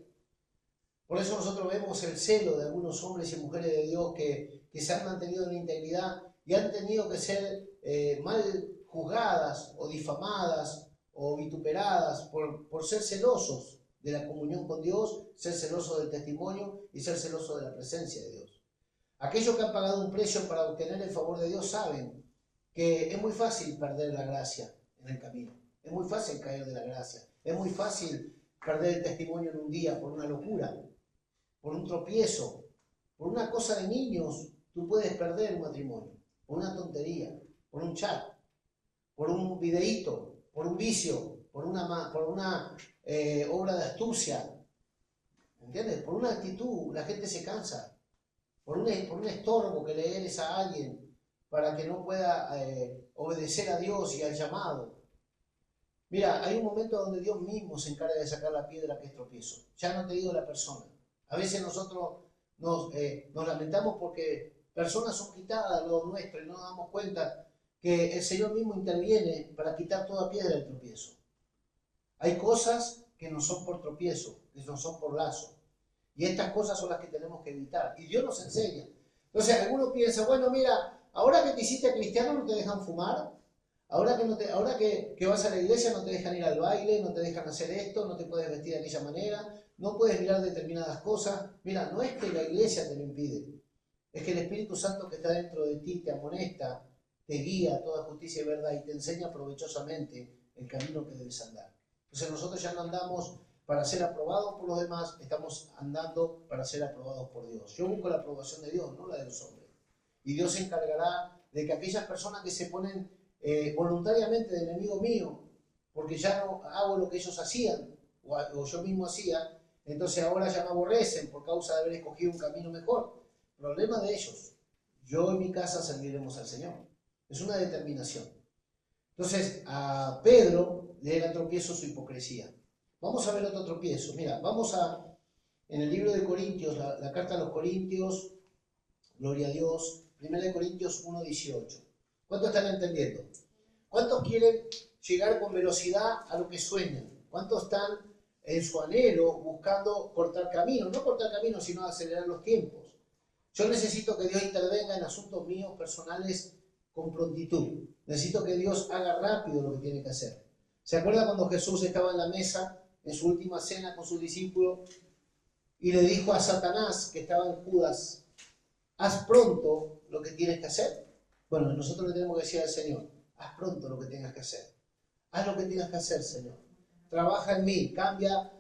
Por eso nosotros vemos el celo de algunos hombres y mujeres de Dios que se han mantenido en la integridad y han tenido que ser mal juzgadas o difamadas o vituperadas por ser celosos de la comunión con Dios, ser celosos del testimonio y ser celosos de la presencia de Dios. Aquellos que han pagado un precio para obtener el favor de Dios saben que es muy fácil perder la gracia en el camino. Es muy fácil caer de la gracia. Es muy fácil perder el testimonio en un día por una locura, por un tropiezo, por una cosa de niños. Tú puedes perder un matrimonio, por una tontería, por un chat, por un videíto, por un vicio, por una obra de astucia. ¿Entiendes? Por una actitud, la gente se cansa. Por un estorbo que le eres a alguien para que no pueda obedecer a Dios y al llamado. Mira, hay un momento donde Dios mismo se encarga de sacar la piedra que es tropiezo. Ya no te digo la persona. A veces nosotros nos lamentamos porque personas son quitadas de lo nuestro y no nos damos cuenta que el Señor mismo interviene para quitar toda piedra del tropiezo. Hay cosas que no son por tropiezo, que no son por lazo. Y estas cosas son las que tenemos que evitar. Y Dios nos enseña. Entonces, algunos piensan, bueno, mira, ahora que te hiciste cristiano no te dejan fumar. Ahora que vas a la iglesia no te dejan ir al baile, no te dejan hacer esto, no te puedes vestir de aquella manera, no puedes mirar determinadas cosas. Mira, no es que la iglesia te lo impide. Es que el Espíritu Santo que está dentro de ti te amonesta, te guía a toda justicia y verdad y te enseña provechosamente el camino que debes andar. Entonces nosotros ya no andamos para ser aprobados por los demás, estamos andando para ser aprobados por Dios. Yo busco la aprobación de Dios, no la de los hombres. Y Dios se encargará de que aquellas personas que se ponen voluntariamente de enemigo mío, porque ya no hago lo que ellos hacían, o yo mismo hacía, entonces ahora ya me aborrecen por causa de haber escogido un camino mejor. Problema de ellos. Yo y mi casa serviremos al Señor. Es una determinación. Entonces, a Pedro le era tropiezo su hipocresía. Vamos a ver otro tropiezo. Mira, en el libro de Corintios, la carta a los Corintios, gloria a Dios, 1 Corintios 1:18. ¿Cuántos están entendiendo? ¿Cuántos quieren llegar con velocidad a lo que sueñan? ¿Cuántos están en su anhelo buscando cortar camino? No cortar camino, sino acelerar los tiempos. Yo necesito que Dios intervenga en asuntos míos personales con prontitud. Necesito que Dios haga rápido lo que tiene que hacer. ¿Se acuerda cuando Jesús estaba en la mesa, en su última cena con sus discípulos, y le dijo a Satanás, que estaba en Judas, haz pronto lo que tienes que hacer? Bueno, nosotros le tenemos que decir al Señor, haz pronto lo que tengas que hacer. Haz lo que tengas que hacer, Señor. Trabaja en mí, cambia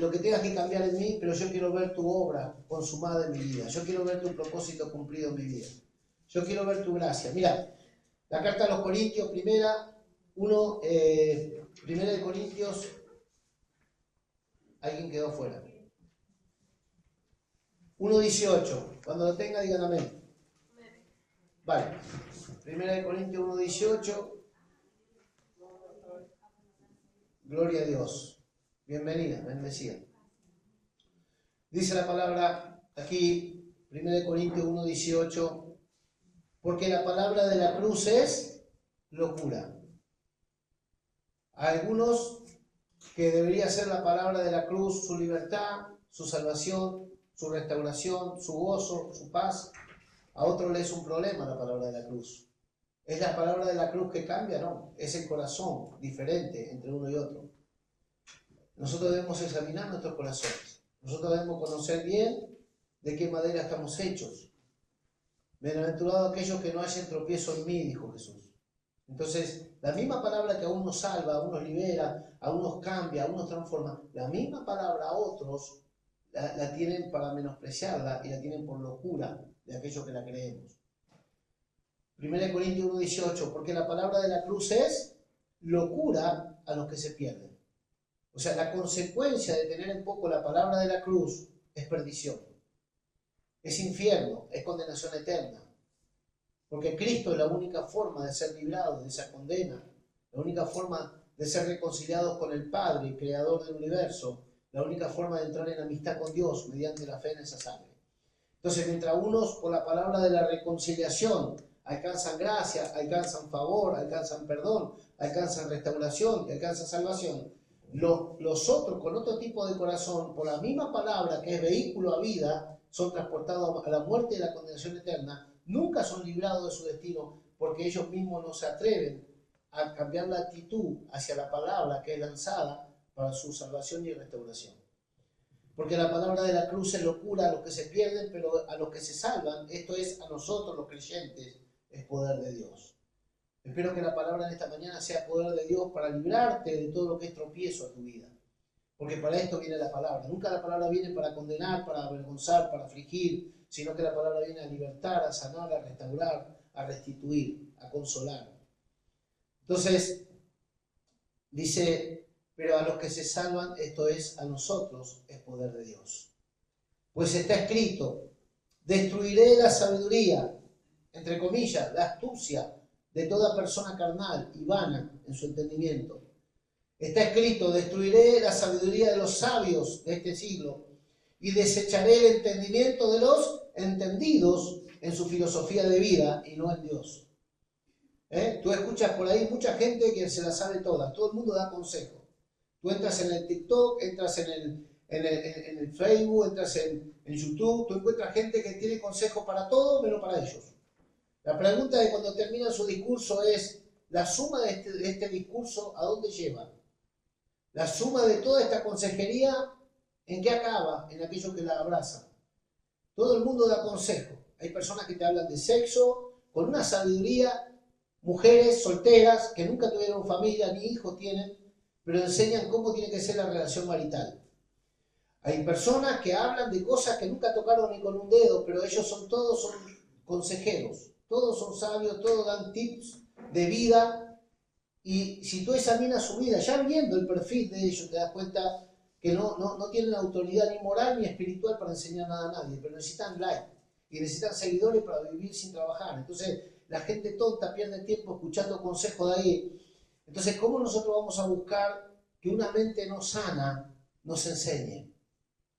lo que tengas que cambiar en mí, pero yo quiero ver tu obra consumada en mi vida. Yo quiero ver tu propósito cumplido en mi vida. Yo quiero ver tu gracia. Mira, la carta a los Corintios, primera de Corintios, alguien quedó fuera. 1:18. Cuando lo tenga, digan amén. Vale. Primera de Corintios 1:18. Gloria a Dios. Bienvenida, bendecida. Dice la palabra aquí, 1 Corintios 1:18, porque la palabra de la cruz es locura. A algunos que debería ser la palabra de la cruz su libertad, su salvación, su restauración, su gozo, su paz, a otros les es un problema la palabra de la cruz. ¿Es la palabra de la cruz que cambia? No, es el corazón diferente entre uno y otro. Nosotros debemos examinar nuestros corazones. Nosotros debemos conocer bien de qué madera estamos hechos. Bienaventurados aquellos que no hayan tropiezo en mí, dijo Jesús. Entonces, la misma palabra que a unos salva, a unos libera, a unos cambia, a unos transforma, la misma palabra a otros la tienen para menospreciarla y la tienen por locura de aquellos que la creemos. 1 Corintios 1:18, porque la palabra de la cruz es locura a los que se pierden. O sea, la consecuencia de tener en poco la palabra de la cruz es perdición. Es infierno, es condenación eterna. Porque Cristo es la única forma de ser librados de esa condena, la única forma de ser reconciliados con el Padre, creador del universo, la única forma de entrar en amistad con Dios mediante la fe en esa sangre. Entonces, mientras unos por la palabra de la reconciliación alcanzan gracia, alcanzan favor, alcanzan perdón, alcanzan restauración y alcanzan salvación, los otros con otro tipo de corazón, por la misma palabra que es vehículo a vida, son transportados a la muerte y la condenación eterna, nunca son librados de su destino porque ellos mismos no se atreven a cambiar la actitud hacia la palabra que es lanzada para su salvación y restauración. Porque la palabra de la cruz es locura a los que se pierden, pero a los que se salvan, esto es a nosotros los creyentes, es poder de Dios. Espero que la palabra de esta mañana sea poder de Dios para librarte de todo lo que es tropiezo a tu vida. Porque para esto viene la palabra. Nunca la palabra viene para condenar, para avergonzar, para afligir, sino que la palabra viene a libertar, a sanar, a restaurar, a restituir, a consolar. Entonces, dice, pero a los que se salvan, esto es a nosotros, es poder de Dios. Pues está escrito, destruiré la sabiduría, entre comillas, la astucia de toda persona carnal y vana en su entendimiento. Está escrito, destruiré la sabiduría de los sabios de este siglo y desecharé el entendimiento de los entendidos en su filosofía de vida y no en Dios. Tú escuchas por ahí mucha gente que se la sabe toda, todo el mundo da consejo. Tú entras en el TikTok, entras en el Facebook, entras en YouTube, tú encuentras gente que tiene consejo para todo menos para ellos. La pregunta de cuando termina su discurso es, la suma de este discurso, ¿a dónde lleva? La suma de toda esta consejería, ¿en qué acaba? En aquellos que la abrazan. Todo el mundo da consejo. Hay personas que te hablan de sexo, con una sabiduría, mujeres solteras que nunca tuvieron familia ni hijos tienen, pero enseñan cómo tiene que ser la relación marital. Hay personas que hablan de cosas que nunca tocaron ni con un dedo, pero ellos todos son consejeros, todos son sabios, todos dan tips de vida. Y si tú examinas su vida, ya viendo el perfil de ellos, te das cuenta que no tienen autoridad ni moral ni espiritual para enseñar nada a nadie, pero necesitan like y necesitan seguidores para vivir sin trabajar. Entonces, la gente tonta pierde tiempo escuchando consejos de ahí. Entonces, ¿cómo nosotros vamos a buscar que una mente no sana nos enseñe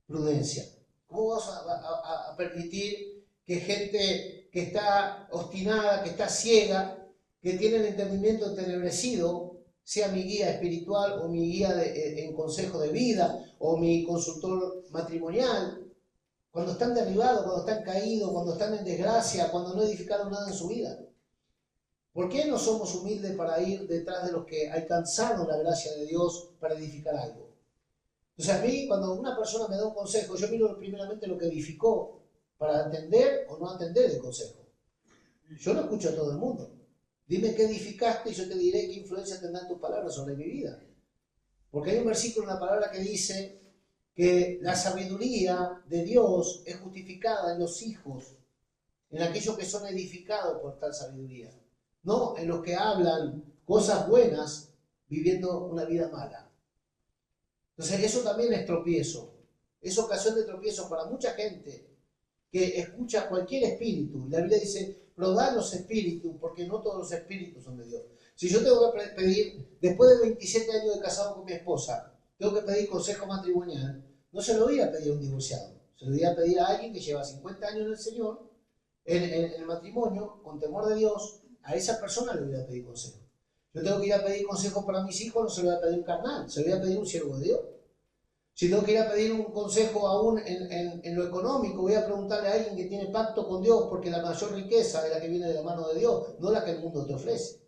prudencia? ¿Cómo vamos a permitir que gente que está obstinada, que está ciega, que tiene el entendimiento entenebrecido, sea mi guía espiritual o mi guía en consejo de vida o mi consultor matrimonial, cuando están derribados, cuando están caídos, cuando están en desgracia, cuando no edificaron nada en su vida? ¿Por qué no somos humildes para ir detrás de los que alcanzaron la gracia de Dios para edificar algo? Entonces a mí, cuando una persona me da un consejo, yo miro primeramente lo que edificó para atender o no atender el consejo. Yo no escucho a todo el mundo. Dime qué edificaste y yo te diré qué influencia tendrán tus palabras sobre mi vida. Porque hay un versículo en la palabra que dice que la sabiduría de Dios es justificada en los hijos, en aquellos que son edificados por tal sabiduría, no en los que hablan cosas buenas viviendo una vida mala. Entonces eso también es tropiezo, es ocasión de tropiezo para mucha gente que escucha cualquier espíritu. La Biblia dice, probad los espíritus, porque no todos los espíritus son de Dios. Si yo tengo que pedir, después de 27 años de casado con mi esposa, tengo que pedir consejo matrimonial, no se lo voy a pedir a un divorciado, se lo voy a pedir a alguien que lleva 50 años en el Señor, en el matrimonio, con temor de Dios. A esa persona le voy a pedir consejo. Yo tengo que ir a pedir consejo para mis hijos, no se lo voy a pedir a un carnal, se lo voy a pedir a un siervo de Dios. Si tengo que ir a pedir un consejo aún en lo económico, voy a preguntarle a alguien que tiene pacto con Dios, porque la mayor riqueza es la que viene de la mano de Dios, no la que el mundo te ofrece.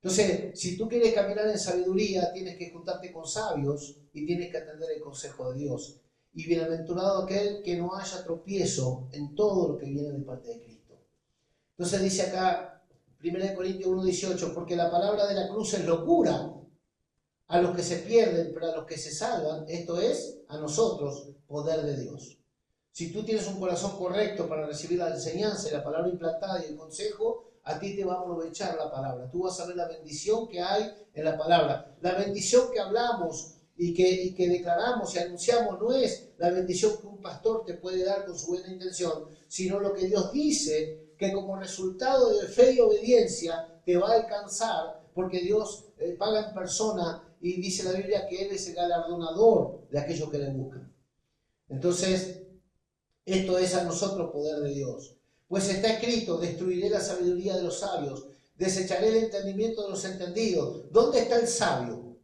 Entonces, si tú quieres caminar en sabiduría, tienes que juntarte con sabios y tienes que atender el consejo de Dios. Y bienaventurado aquel que no haya tropiezo en todo lo que viene de parte de Cristo. Entonces dice acá, 1 Corintios 1:18, porque la palabra de la cruz es locura a los que se pierden, pero a los que se salvan, esto es, a nosotros, poder de Dios. Si tú tienes un corazón correcto para recibir la enseñanza y la palabra implantada y el consejo, a ti te va a aprovechar la palabra. Tú vas a ver la bendición que hay en la palabra. La bendición que hablamos y que declaramos y anunciamos no es la bendición que un pastor te puede dar con su buena intención, sino lo que Dios dice, que como resultado de fe y obediencia te va a alcanzar, porque Dios paga en persona y dice la Biblia que Él es el galardonador de aquellos que le buscan. Entonces, esto es a nosotros poder de Dios. Pues está escrito, destruiré la sabiduría de los sabios, desecharé el entendimiento de los entendidos. ¿Dónde está el sabio?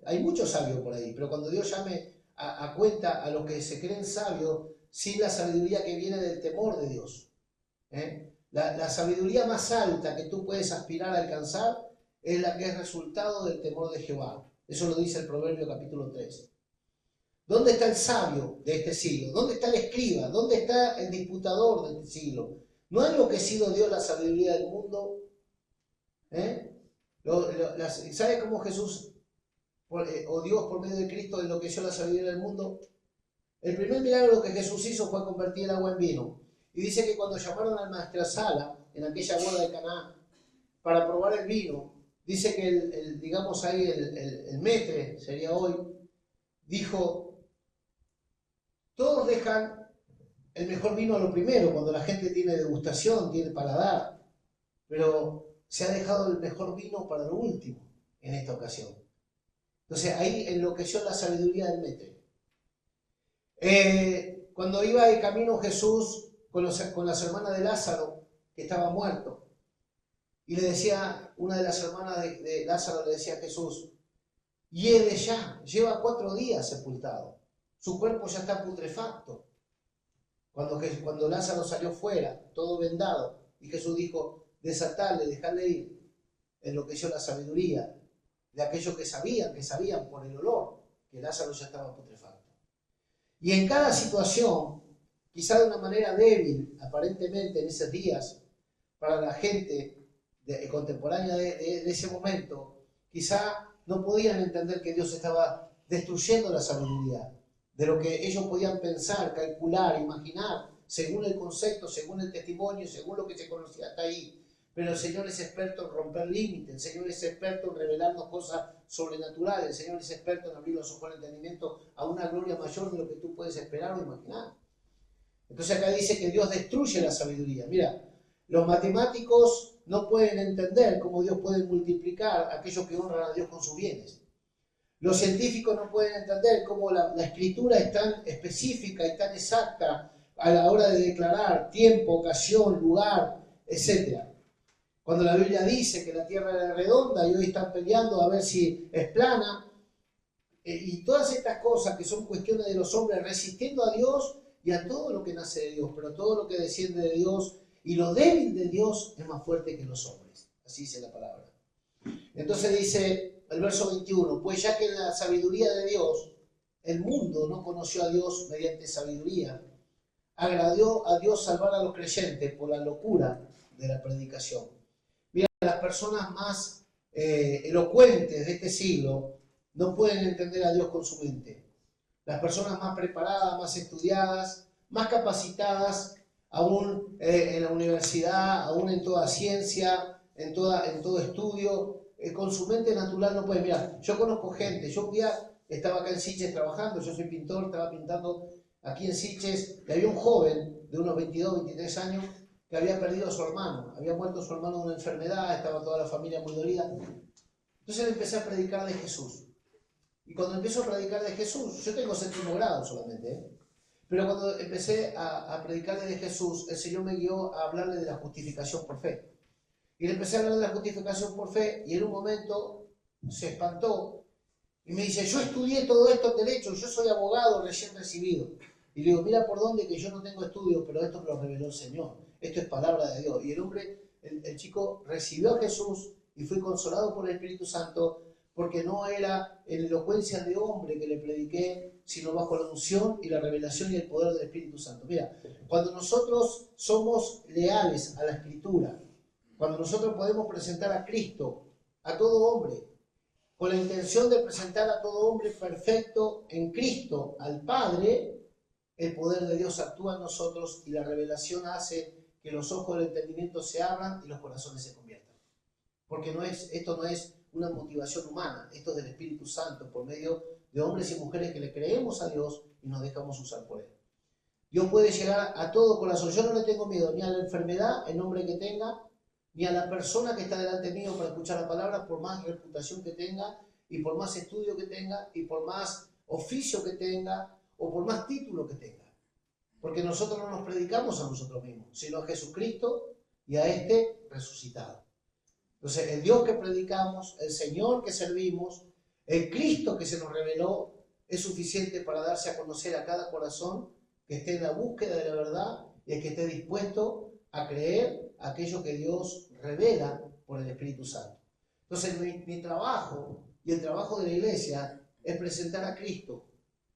Hay muchos sabios por ahí, pero cuando Dios llame a cuenta a los que se creen sabios, sin la sabiduría que viene del temor de Dios. La sabiduría más alta que tú puedes aspirar a alcanzar es la que es resultado del temor de Jehová. Eso lo dice el Proverbio capítulo 3. ¿Dónde está el sabio de este siglo? ¿Dónde está el escriba? ¿Dónde está el disputador de este siglo? ¿No ha enloquecido Dios la sabiduría del mundo? ¿Sabe cómo Jesús o Dios por medio de Cristo enloqueció la sabiduría del mundo? El primer milagro que Jesús hizo fue convertir el agua en vino. Y dice que cuando llamaron al maestresala en aquella boda de Caná para probar el vino, dice que digamos ahí el metre, sería hoy, dijo, todos dejan el mejor vino a lo primero, cuando la gente tiene degustación, tiene paladar, pero se ha dejado el mejor vino para lo último en esta ocasión. Entonces ahí enloqueció la sabiduría del metre. Cuando iba de camino Jesús con las hermanas de Lázaro, que estaba muerto, y le decía, una de las hermanas de Lázaro le decía a Jesús, hiede ya, lleva 4 días sepultado, su cuerpo ya está putrefacto. Cuando Lázaro salió fuera, todo vendado, y Jesús dijo, desatadle, dejadle ir, enloqueció la sabiduría de aquellos que sabían por el olor que Lázaro ya estaba putrefacto. Y en cada situación, quizá de una manera débil, aparentemente en esos días, para la gente contemporánea de ese momento, quizá no podían entender que Dios estaba destruyendo la sabiduría, de lo que ellos podían pensar, calcular, imaginar, según el concepto, según el testimonio, según lo que se conocía hasta ahí. Pero el Señor es experto en romper límites, el Señor es experto en revelarnos cosas sobrenaturales, el Señor es experto en abrir los ojos al entendimiento a una gloria mayor de lo que tú puedes esperar o imaginar. Entonces acá dice que Dios destruye la sabiduría. Mira, los matemáticos no pueden entender cómo Dios puede multiplicar a aquellos que honran a Dios con sus bienes. Los científicos no pueden entender cómo la escritura es tan específica y tan exacta a la hora de declarar tiempo, ocasión, lugar, etc. Cuando la Biblia dice que la tierra era redonda y hoy están peleando a ver si es plana, y todas estas cosas que son cuestiones de los hombres resistiendo a Dios y a todo lo que nace de Dios, pero todo lo que desciende de Dios y lo débil de Dios es más fuerte que los hombres. Así dice la palabra. Entonces dice el verso 21, pues ya que en la sabiduría de Dios, el mundo no conoció a Dios mediante sabiduría, agradó a Dios salvar a los creyentes por la locura de la predicación. Las personas más elocuentes de este siglo no pueden entender a Dios con su mente. Las personas más preparadas, más estudiadas, más capacitadas, aún en la universidad, aún en toda ciencia, en todo estudio, con su mente natural no pueden. Mira, yo conozco gente, yo un día estaba acá en Sitges trabajando, yo soy pintor, estaba pintando aquí en Sitges, y había un joven de unos 22, 23 años que había perdido a su hermano, había muerto su hermano de una enfermedad, estaba toda la familia muy dolida. Entonces le empecé a predicar de Jesús. Y cuando empiezo a predicar de Jesús, yo tengo 7º grado solamente, pero cuando empecé a predicarle de Jesús, el Señor me guió a hablarle de la justificación por fe. Y le empecé a hablar de la justificación por fe, y en un momento se espantó y me dice, yo estudié todo esto en derecho, yo soy abogado recién recibido. Y le digo, mira por dónde que yo no tengo estudios, pero esto me lo reveló el Señor. Esto es palabra de Dios. Y el hombre, el chico recibió a Jesús y fue consolado por el Espíritu Santo, porque no era en elocuencia de hombre que le prediqué, sino bajo la unción y la revelación y el poder del Espíritu Santo. Mira, cuando nosotros somos leales a la Escritura, cuando nosotros podemos presentar a Cristo, a todo hombre, con la intención de presentar a todo hombre perfecto en Cristo al Padre, el poder de Dios actúa en nosotros y la revelación hace que los ojos del entendimiento se abran y los corazones se conviertan. Porque esto no es una motivación humana, esto es del Espíritu Santo por medio de hombres y mujeres que le creemos a Dios y nos dejamos usar por Él. Dios puede llegar a todo corazón. Yo no le tengo miedo ni a la enfermedad, el nombre que tenga, ni a la persona que está delante mío para escuchar la palabra, por más reputación que tenga, y por más estudio que tenga, y por más oficio que tenga, o por más título que tenga. Porque nosotros no nos predicamos a nosotros mismos, sino a Jesucristo y a este resucitado. Entonces, el Dios que predicamos, el Señor que servimos, el Cristo que se nos reveló, es suficiente para darse a conocer a cada corazón que esté en la búsqueda de la verdad y el que esté dispuesto a creer aquello que Dios revela por el Espíritu Santo. Entonces, mi trabajo y el trabajo de la iglesia es presentar a Cristo.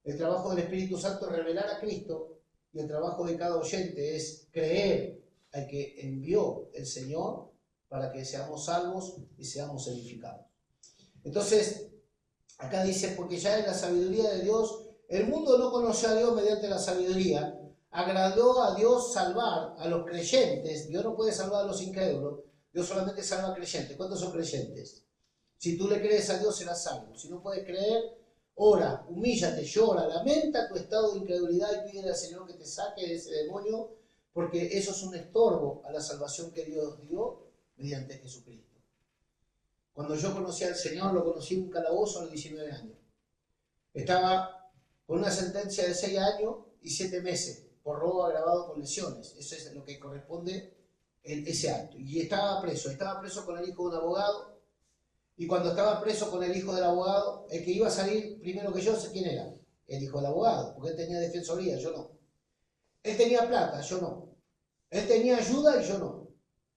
El trabajo del Espíritu Santo es revelar a Cristo, y el trabajo de cada oyente es creer al que envió el Señor para que seamos salvos y seamos edificados. Entonces, acá dice, porque ya en la sabiduría de Dios, el mundo no conoció a Dios mediante la sabiduría, agradó a Dios salvar a los creyentes. Dios no puede salvar a los incrédulos, Dios solamente salva a creyentes. ¿Cuántos son creyentes? Si tú le crees a Dios, serás salvo. Si no puedes creer, ora, humíllate, llora, lamenta tu estado de incredulidad y pídele al Señor que te saque de ese demonio, porque eso es un estorbo a la salvación que Dios dio mediante Jesucristo. Cuando yo conocí al Señor, lo conocí en un calabozo a los 19 años. Estaba con una sentencia de 6 años y 7 meses por robo agravado con lesiones. Eso es lo que corresponde en ese acto. Y estaba preso con el hijo de un abogado. Y cuando estaba preso con el hijo del abogado, el que iba a salir primero que yo, sé quién era, el hijo del abogado, porque él tenía defensoría, yo no. Él tenía plata, yo no. Él tenía ayuda y yo no.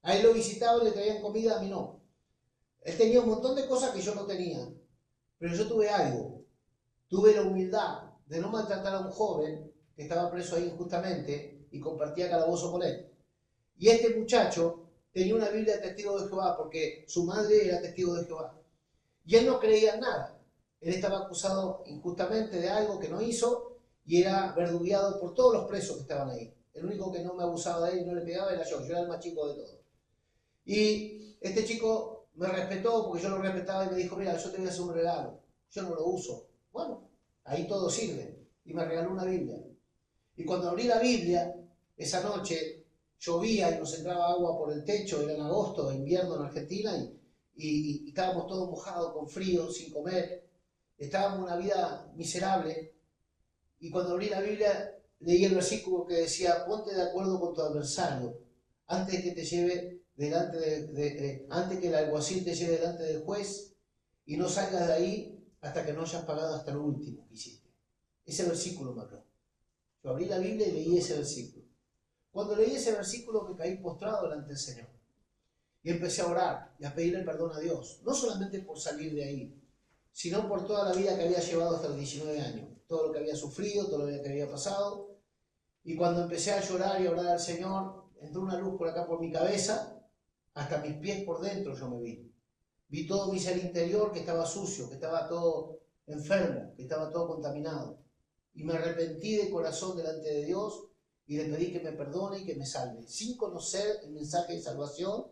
A él lo visitaban y le traían comida, a mí no. Él tenía un montón de cosas que yo no tenía, pero yo tuve algo. Tuve la humildad de no maltratar a un joven que estaba preso ahí injustamente y compartía calabozo con él. Y este muchacho tenía una Biblia de testigo de Jehová porque su madre era testigo de Jehová. Y él no creía en nada. Él estaba acusado injustamente de algo que no hizo y era verdugueado por todos los presos que estaban ahí. El único que no me abusaba de él y no le pegaba era yo era el más chico de todos. Y este chico me respetó porque yo lo respetaba y me dijo, mira, yo te voy a hacer un regalo, yo no lo uso. Bueno, ahí todo sirve. Y me regaló una Biblia. Y cuando abrí la Biblia, esa noche llovía y nos entraba agua por el techo, era en agosto, invierno en Argentina, y estábamos todos mojados, con frío, sin comer. Estábamos en una vida miserable. Y cuando abrí la Biblia, leí el versículo que decía, ponte de acuerdo con tu adversario, antes que te lleve antes que el alguacil te lleve delante del juez, y no salgas de ahí hasta que no hayas pagado hasta lo último que hiciste. Ese versículo me habló. Yo abrí la Biblia y leí ese versículo. Cuando leí ese versículo me caí postrado delante del Señor. Y empecé a orar y a pedirle perdón a Dios. No solamente por salir de ahí, sino por toda la vida que había llevado hasta los 19 años. Todo lo que había sufrido, todo lo que había pasado. Y cuando empecé a llorar y a orar al Señor, entró una luz por acá por mi cabeza. hasta mis pies por dentro yo me vi. Vi todo mi ser interior que estaba sucio, que estaba todo enfermo, que estaba todo contaminado. Y me arrepentí de corazón delante de Dios y le pedí que me perdone y que me salve, sin conocer el mensaje de salvación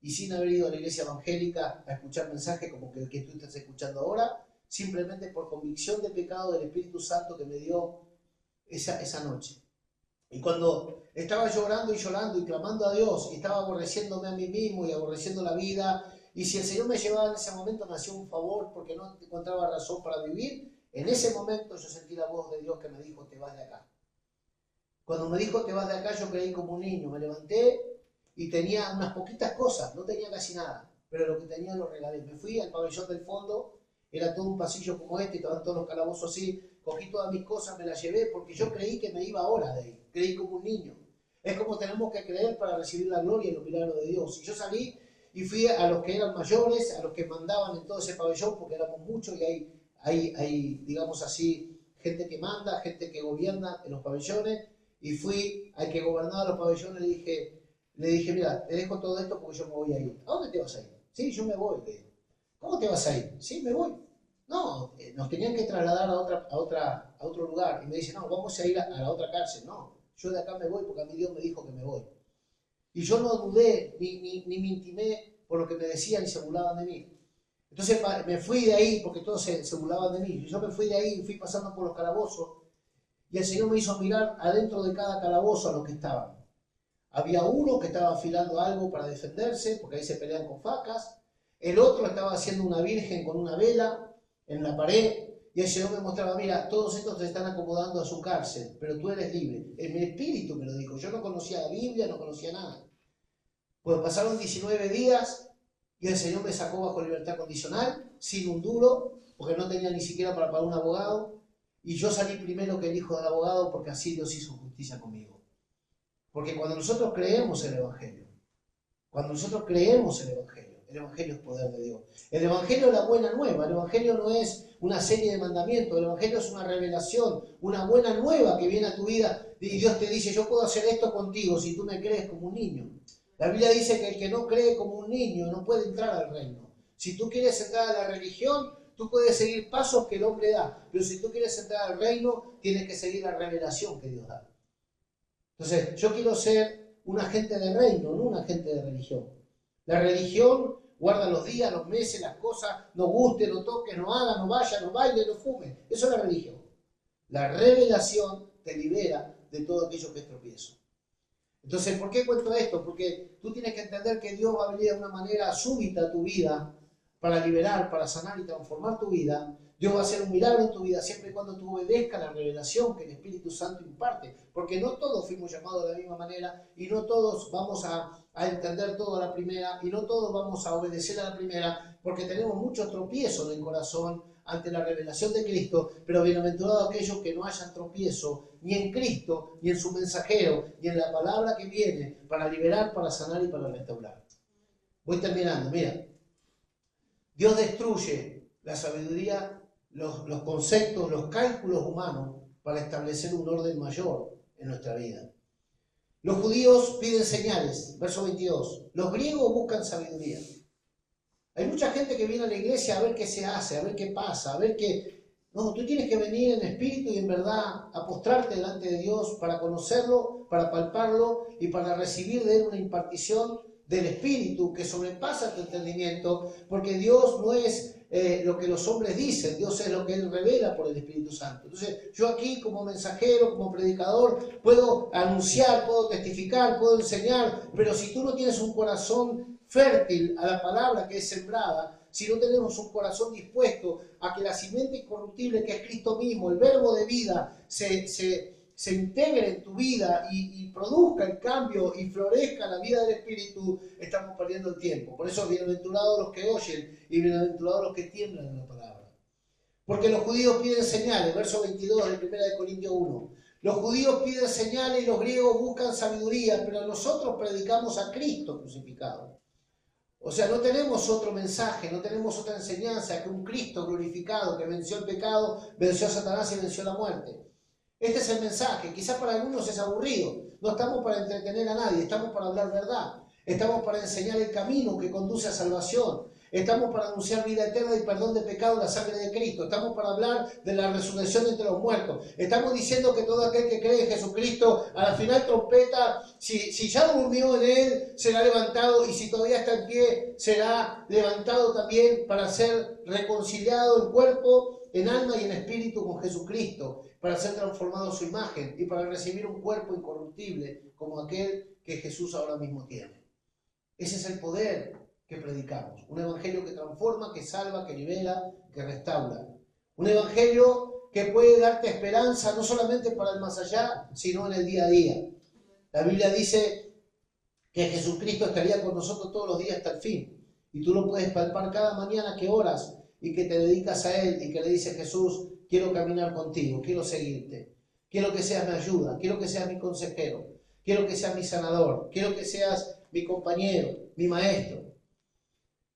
y sin haber ido a la iglesia evangélica a escuchar mensajes como el que tú estás escuchando ahora, simplemente por convicción de pecado del Espíritu Santo que me dio esa noche. Y cuando estaba llorando y clamando a Dios, y estaba aborreciéndome a mí mismo y aborreciendo la vida, y si el Señor me llevaba en ese momento, me hacía un favor porque no encontraba razón para vivir, en ese momento yo sentí la voz de Dios que me dijo, te vas de acá. Cuando me dijo, te vas de acá, yo creí como un niño, me levanté y tenía unas poquitas cosas, no tenía casi nada, pero lo que tenía lo regalé. Me fui al pabellón del fondo, era todo un pasillo como este, estaban todos los calabozos así, cogí todas mis cosas, me las llevé porque yo creí que me iba ahora de ahí, creí como un niño. Es como tenemos que creer para recibir la gloria y los milagros de Dios. Y yo salí y fui a los que eran mayores, a los que mandaban en todo ese pabellón, porque éramos muchos y hay digamos así, gente que manda, gente que gobierna en los pabellones, y fui al que gobernaba los pabellones y le dije, mira, te dejo todo esto porque yo me voy a ir. ¿A dónde te vas a ir? Sí, yo me voy, le digo. ¿Cómo te vas a ir? Sí, me voy. No, nos tenían que trasladar a otro lugar. Y me dice, no, vamos a ir a la otra cárcel. No, yo de acá me voy porque a mí Dios me dijo que me voy. Y yo no dudé, ni me intimé por lo que me decían y se burlaban de mí. Entonces me fui de ahí porque todos se burlaban de mí. Y yo me fui de ahí y fui pasando por los calabozos. Y el Señor me hizo mirar adentro de cada calabozo a los que estaban. Había uno que estaba afilando algo para defenderse, porque ahí se pelean con facas. El otro estaba haciendo una virgen con una vela en la pared. Y el Señor me mostraba, mira, todos estos te están acomodando a su cárcel, pero tú eres libre. En mi espíritu me lo dijo. Yo no conocía la Biblia, no conocía nada. Pues pasaron 19 días y el Señor me sacó bajo libertad condicional, sin un duro, porque no tenía ni siquiera para pagar un abogado. Y yo salí primero que el hijo del abogado porque así Dios hizo justicia conmigo. Porque cuando nosotros creemos el Evangelio el Evangelio es poder de Dios. El Evangelio es la buena nueva, el Evangelio no es una serie de mandamientos, el Evangelio es una revelación, una buena nueva que viene a tu vida y Dios te dice, yo puedo hacer esto contigo si tú me crees como un niño. La Biblia dice que el que no cree como un niño no puede entrar al reino. Si tú quieres entrar a la religión, tú puedes seguir pasos que el hombre da, pero si tú quieres entrar al reino, tienes que seguir la revelación que Dios da. Entonces, yo quiero ser un agente de reino, no un agente de religión. La religión guarda los días, los meses, las cosas, no guste, no toque, no haga, no vaya, no baile, no fume. Eso es la religión. La revelación te libera de todo aquello que es tropiezo. Entonces, ¿por qué cuento esto? Porque tú tienes que entender que Dios va a venir de una manera súbita a tu vida para liberar, para sanar y transformar tu vida. Dios va a hacer un milagro en tu vida siempre y cuando tú obedezcas la revelación que el Espíritu Santo imparte. Porque no todos fuimos llamados de la misma manera y no todos vamos a entender todo a la primera y no todos vamos a obedecer a la primera porque tenemos muchos tropiezos en el corazón ante la revelación de Cristo, pero bienaventurados aquellos que no hayan tropiezo ni en Cristo, ni en su mensajero, ni en la palabra que viene para liberar, para sanar y para restaurar. Voy terminando, mira. Dios destruye la sabiduría, los conceptos, los cálculos humanos para establecer un orden mayor en nuestra vida. Los judíos piden señales, verso 22. Los griegos buscan sabiduría. Hay mucha gente que viene a la iglesia a ver qué se hace, a ver qué pasa, a ver qué... No, tú tienes que venir en espíritu y en verdad a postrarte delante de Dios para conocerlo, para palparlo y para recibir de Él una impartición del Espíritu que sobrepasa tu entendimiento, porque Dios no es lo que los hombres dicen, Dios es lo que Él revela por el Espíritu Santo. Entonces, yo aquí como mensajero, como predicador, puedo anunciar, puedo testificar, puedo enseñar, pero si tú no tienes un corazón fértil a la palabra que es sembrada, si no tenemos un corazón dispuesto a que la simiente incorruptible que es Cristo mismo, el verbo de vida, se integre en tu vida y produzca el cambio y florezca la vida del Espíritu, estamos perdiendo el tiempo. Por eso, bienaventurados los que oyen y bienaventurados los que tiemblan en la palabra. Porque los judíos piden señales, verso 22 de 1 Corintios 1. Los judíos piden señales y los griegos buscan sabiduría, pero nosotros predicamos a Cristo crucificado. O sea, no tenemos otro mensaje, no tenemos otra enseñanza que un Cristo glorificado que venció el pecado, venció a Satanás y venció la muerte. Este es el mensaje. Quizás para algunos es aburrido. No estamos para entretener a nadie, estamos para hablar verdad. Estamos para enseñar el camino que conduce a salvación. Estamos para anunciar vida eterna y perdón de pecado en la sangre de Cristo. Estamos para hablar de la resurrección entre los muertos. Estamos diciendo que todo aquel que cree en Jesucristo, a la final trompeta, si ya durmió en Él, será levantado, y si todavía está en pie, será levantado también para ser reconciliado en cuerpo, en alma y en espíritu con Jesucristo, para ser transformado en su imagen y para recibir un cuerpo incorruptible como aquel que Jesús ahora mismo tiene. Ese es el poder que predicamos. Un evangelio que transforma, que salva, que libera, que restaura. Un evangelio que puede darte esperanza no solamente para el más allá, sino en el día a día. La Biblia dice que Jesucristo estaría con nosotros todos los días hasta el fin. Y tú lo puedes palpar cada mañana que oras y que te dedicas a Él y que le dices: Jesús, quiero caminar contigo, quiero seguirte. Quiero que seas mi ayuda, quiero que seas mi consejero, quiero que seas mi sanador, quiero que seas mi compañero, mi maestro.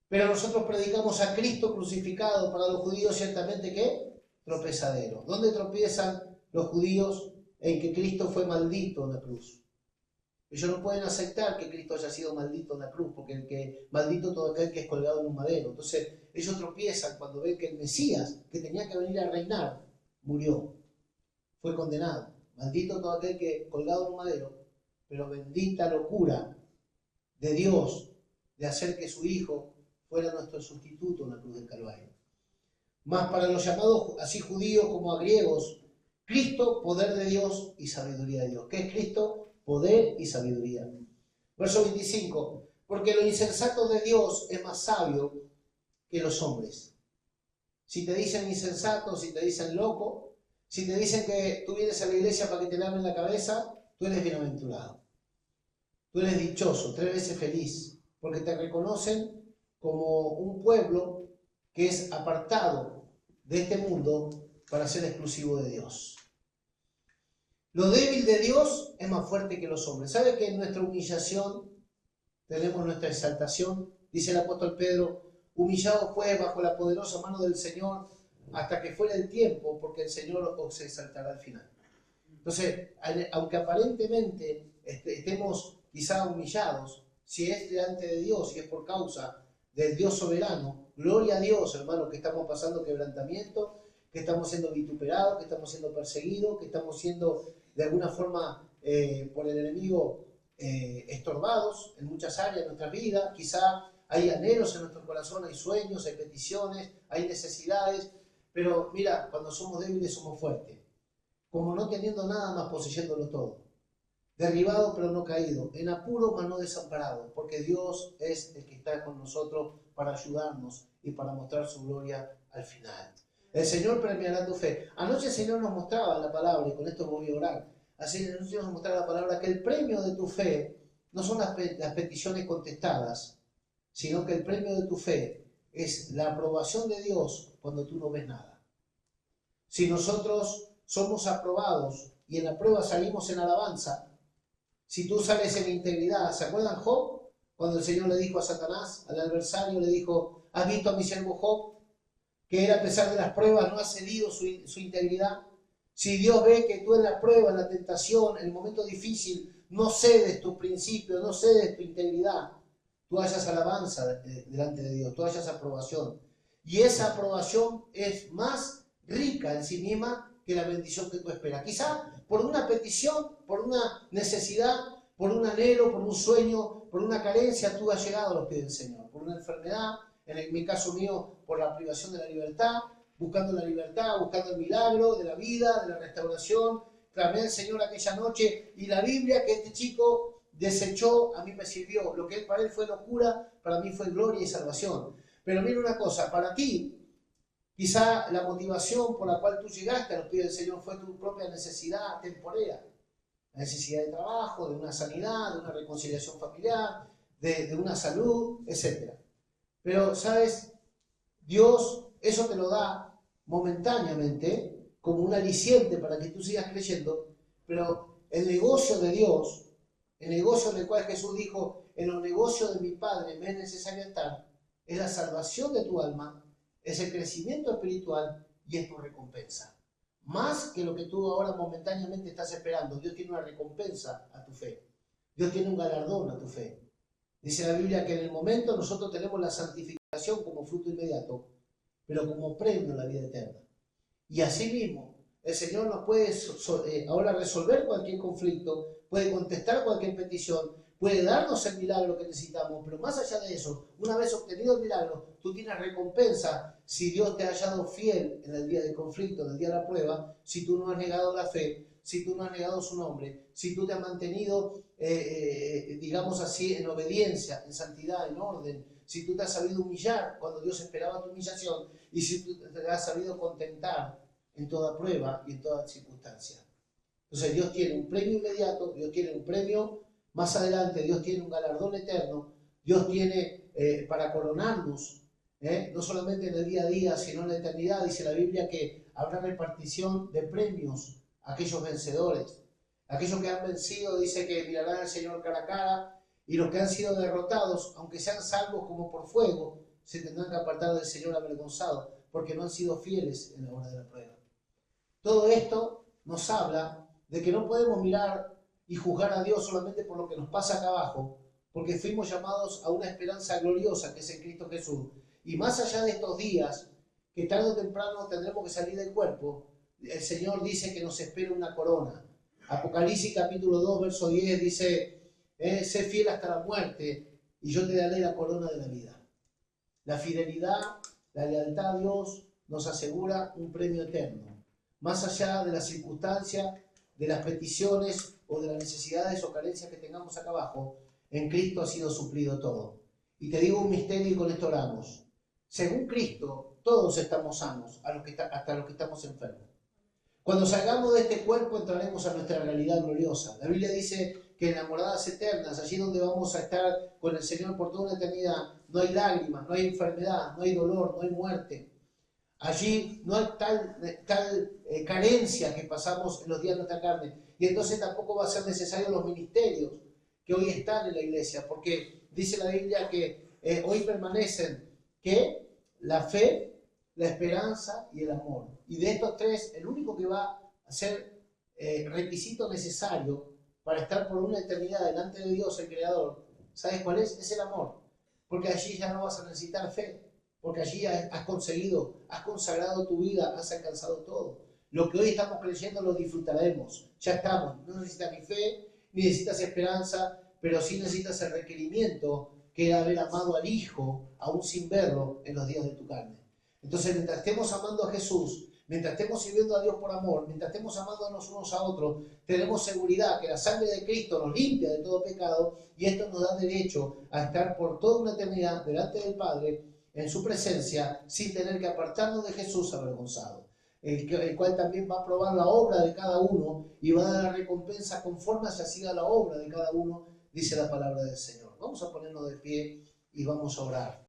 Pero nosotros predicamos a Cristo crucificado, para los judíos ciertamente ¿qué? Tropezadero. ¿Dónde tropiezan los judíos? En que Cristo fue maldito en la cruz. Ellos no pueden aceptar que Cristo haya sido maldito en la cruz, porque maldito todo aquel que es colgado en un madero. Entonces ellos tropiezan cuando ven que el Mesías, que tenía que venir a reinar, murió, fue condenado. Maldito todo aquel que colgado en un madero, pero bendita locura de Dios de hacer que su Hijo fuera nuestro sustituto en la cruz del Calvario. Más para los llamados así judíos como a griegos, Cristo, poder de Dios y sabiduría de Dios. ¿Qué es Cristo? Poder y sabiduría. Verso 25. Porque lo insensato de Dios es más sabio que los hombres. Si te dicen insensato, si te dicen loco, si te dicen que tú vienes a la iglesia para que te laven la cabeza, tú eres bienaventurado. Tú eres dichoso, 3 veces feliz, porque te reconocen como un pueblo que es apartado de este mundo para ser exclusivo de Dios. Lo débil de Dios es más fuerte que los hombres. ¿Sabe que en nuestra humillación tenemos nuestra exaltación? Dice el apóstol Pedro: humillados pues bajo la poderosa mano del Señor hasta que fuera el tiempo, porque el Señor os exaltará al final. Entonces, aunque aparentemente estemos quizá humillados, si es delante de Dios y es por causa del Dios soberano, gloria a Dios, hermano, que estamos pasando quebrantamiento, que estamos siendo vituperados, que estamos siendo perseguidos, que estamos siendo de alguna forma por el enemigo estorbados en muchas áreas de nuestra vida. Quizá hay anhelos en nuestro corazón, hay sueños, hay peticiones, hay necesidades, pero mira, cuando somos débiles somos fuertes, como no teniendo nada más poseyéndolo todo. Derribado pero no caído, en apuro mas no desamparado, porque Dios es el que está con nosotros para ayudarnos y para mostrar su gloria al final. El Señor premiará tu fe. Anoche el Señor nos mostraba la palabra, y con esto voy a orar. Así el Señor nos mostraba la palabra, que el premio de tu fe no son las peticiones contestadas, sino que el premio de tu fe es la aprobación de Dios cuando tú no ves nada. Si nosotros somos aprobados y en la prueba salimos en alabanza, si tú sales en integridad, ¿se acuerdan Job? Cuando el Señor le dijo a Satanás, al adversario, le dijo: ¿has visto a mi siervo Job? Que él, a pesar de las pruebas, no ha cedido su integridad. Si Dios ve que tú en la prueba, en la tentación, en el momento difícil, no cedes tus principios, no cedes tu integridad, tú hayas alabanza delante de Dios, tú hayas aprobación. Y esa aprobación es más rica en sí misma que la bendición que tú esperas. Quizá por una petición, por una necesidad, por un anhelo, por un sueño, por una carencia, tú has llegado a los pies del Señor. Por una enfermedad, en mi caso mío, por la privación de la libertad, buscando la libertad, buscando el milagro de la vida, de la restauración. Clamé al Señor aquella noche, y la Biblia que este chico desechó, a mí me sirvió. Lo que para él fue locura, para mí fue gloria y salvación. Pero mira una cosa, para ti, quizá la motivación por la cual tú llegaste a los pies del Señor fue tu propia necesidad temporera. La necesidad de trabajo, de una sanidad, de una reconciliación familiar, de una salud, etc. Pero, ¿sabes? Dios eso te lo da momentáneamente como un aliciente para que tú sigas creyendo, pero el negocio de Dios, el negocio en el cual Jesús dijo: en los negocios de mi Padre me es necesario estar, es la salvación de tu alma, es el crecimiento espiritual y es tu recompensa. Más que lo que tú ahora momentáneamente estás esperando, Dios tiene una recompensa a tu fe. Dios tiene un galardón a tu fe. Dice la Biblia que en el momento nosotros tenemos la santificación como fruto inmediato, pero como premio a la vida eterna. Y asimismo, el Señor nos puede ahora resolver cualquier conflicto, puede contestar cualquier petición, puede darnos el milagro que necesitamos, pero más allá de eso, una vez obtenido el milagro, tú tienes recompensa si Dios te ha hallado fiel en el día del conflicto, en el día de la prueba, si tú no has negado la fe, si tú no has negado su nombre, si tú te has mantenido, digamos así, en obediencia, en santidad, en orden, si tú te has sabido humillar cuando Dios esperaba tu humillación y si tú te has sabido contentar en toda prueba y en toda circunstancia. Entonces Dios tiene un premio inmediato, Dios tiene un premio más adelante, Dios tiene un galardón eterno, Dios tiene para coronarnos, no solamente en el día a día, sino en la eternidad. Dice la Biblia que habrá repartición de premios a aquellos vencedores. Aquellos que han vencido, dice que mirarán al Señor cara a cara, y los que han sido derrotados, aunque sean salvos como por fuego, se tendrán que apartar del Señor avergonzado, porque no han sido fieles en la hora de la prueba. Todo esto nos habla de que no podemos mirar y juzgar a Dios solamente por lo que nos pasa acá abajo, porque fuimos llamados a una esperanza gloriosa que es en Cristo Jesús. Y más allá de estos días, que tarde o temprano tendremos que salir del cuerpo, el Señor dice que nos espera una corona. Apocalipsis capítulo 2, verso 10 dice, sé fiel hasta la muerte y yo te daré la corona de la vida. La fidelidad, la lealtad a Dios nos asegura un premio eterno. Más allá de las circunstancias, de las peticiones o de las necesidades o carencias que tengamos acá abajo, en Cristo ha sido suplido todo. Y te digo un misterio y con esto oramos. Según Cristo, todos estamos sanos, hasta los que estamos enfermos. Cuando salgamos de este cuerpo entraremos a nuestra realidad gloriosa. La Biblia dice que en las moradas eternas, allí donde vamos a estar con el Señor por toda una eternidad, no hay lágrimas, no hay enfermedad, no hay dolor, no hay muerte. Allí no hay tal carencia que pasamos en los días de nuestra carne. Y entonces tampoco va a ser necesario los ministerios que hoy están en la iglesia, porque dice la Biblia que hoy permanecen que la fe, la esperanza y el amor. Y de estos tres, el único que va a ser requisito necesario para estar por una eternidad delante de Dios, el Creador, ¿sabes cuál es? Es el amor. Porque allí ya no vas a necesitar fe. Porque allí has conseguido, has consagrado tu vida, has alcanzado todo. Lo que hoy estamos creyendo lo disfrutaremos. Ya estamos. No necesitas ni fe, ni necesitas esperanza, pero sí necesitas el requerimiento que era haber amado al Hijo, aún sin verlo, en los días de tu carne. Entonces, mientras estemos amando a Jesús, mientras estemos sirviendo a Dios por amor, mientras estemos amándonos unos a otros, tenemos seguridad que la sangre de Cristo nos limpia de todo pecado y esto nos da derecho a estar por toda una eternidad delante del Padre, en su presencia, sin tener que apartarnos de Jesús avergonzado, el cual también va a probar la obra de cada uno y va a dar la recompensa conforme haya sido la obra de cada uno, dice la palabra del Señor. Vamos a ponernos de pie y vamos a orar.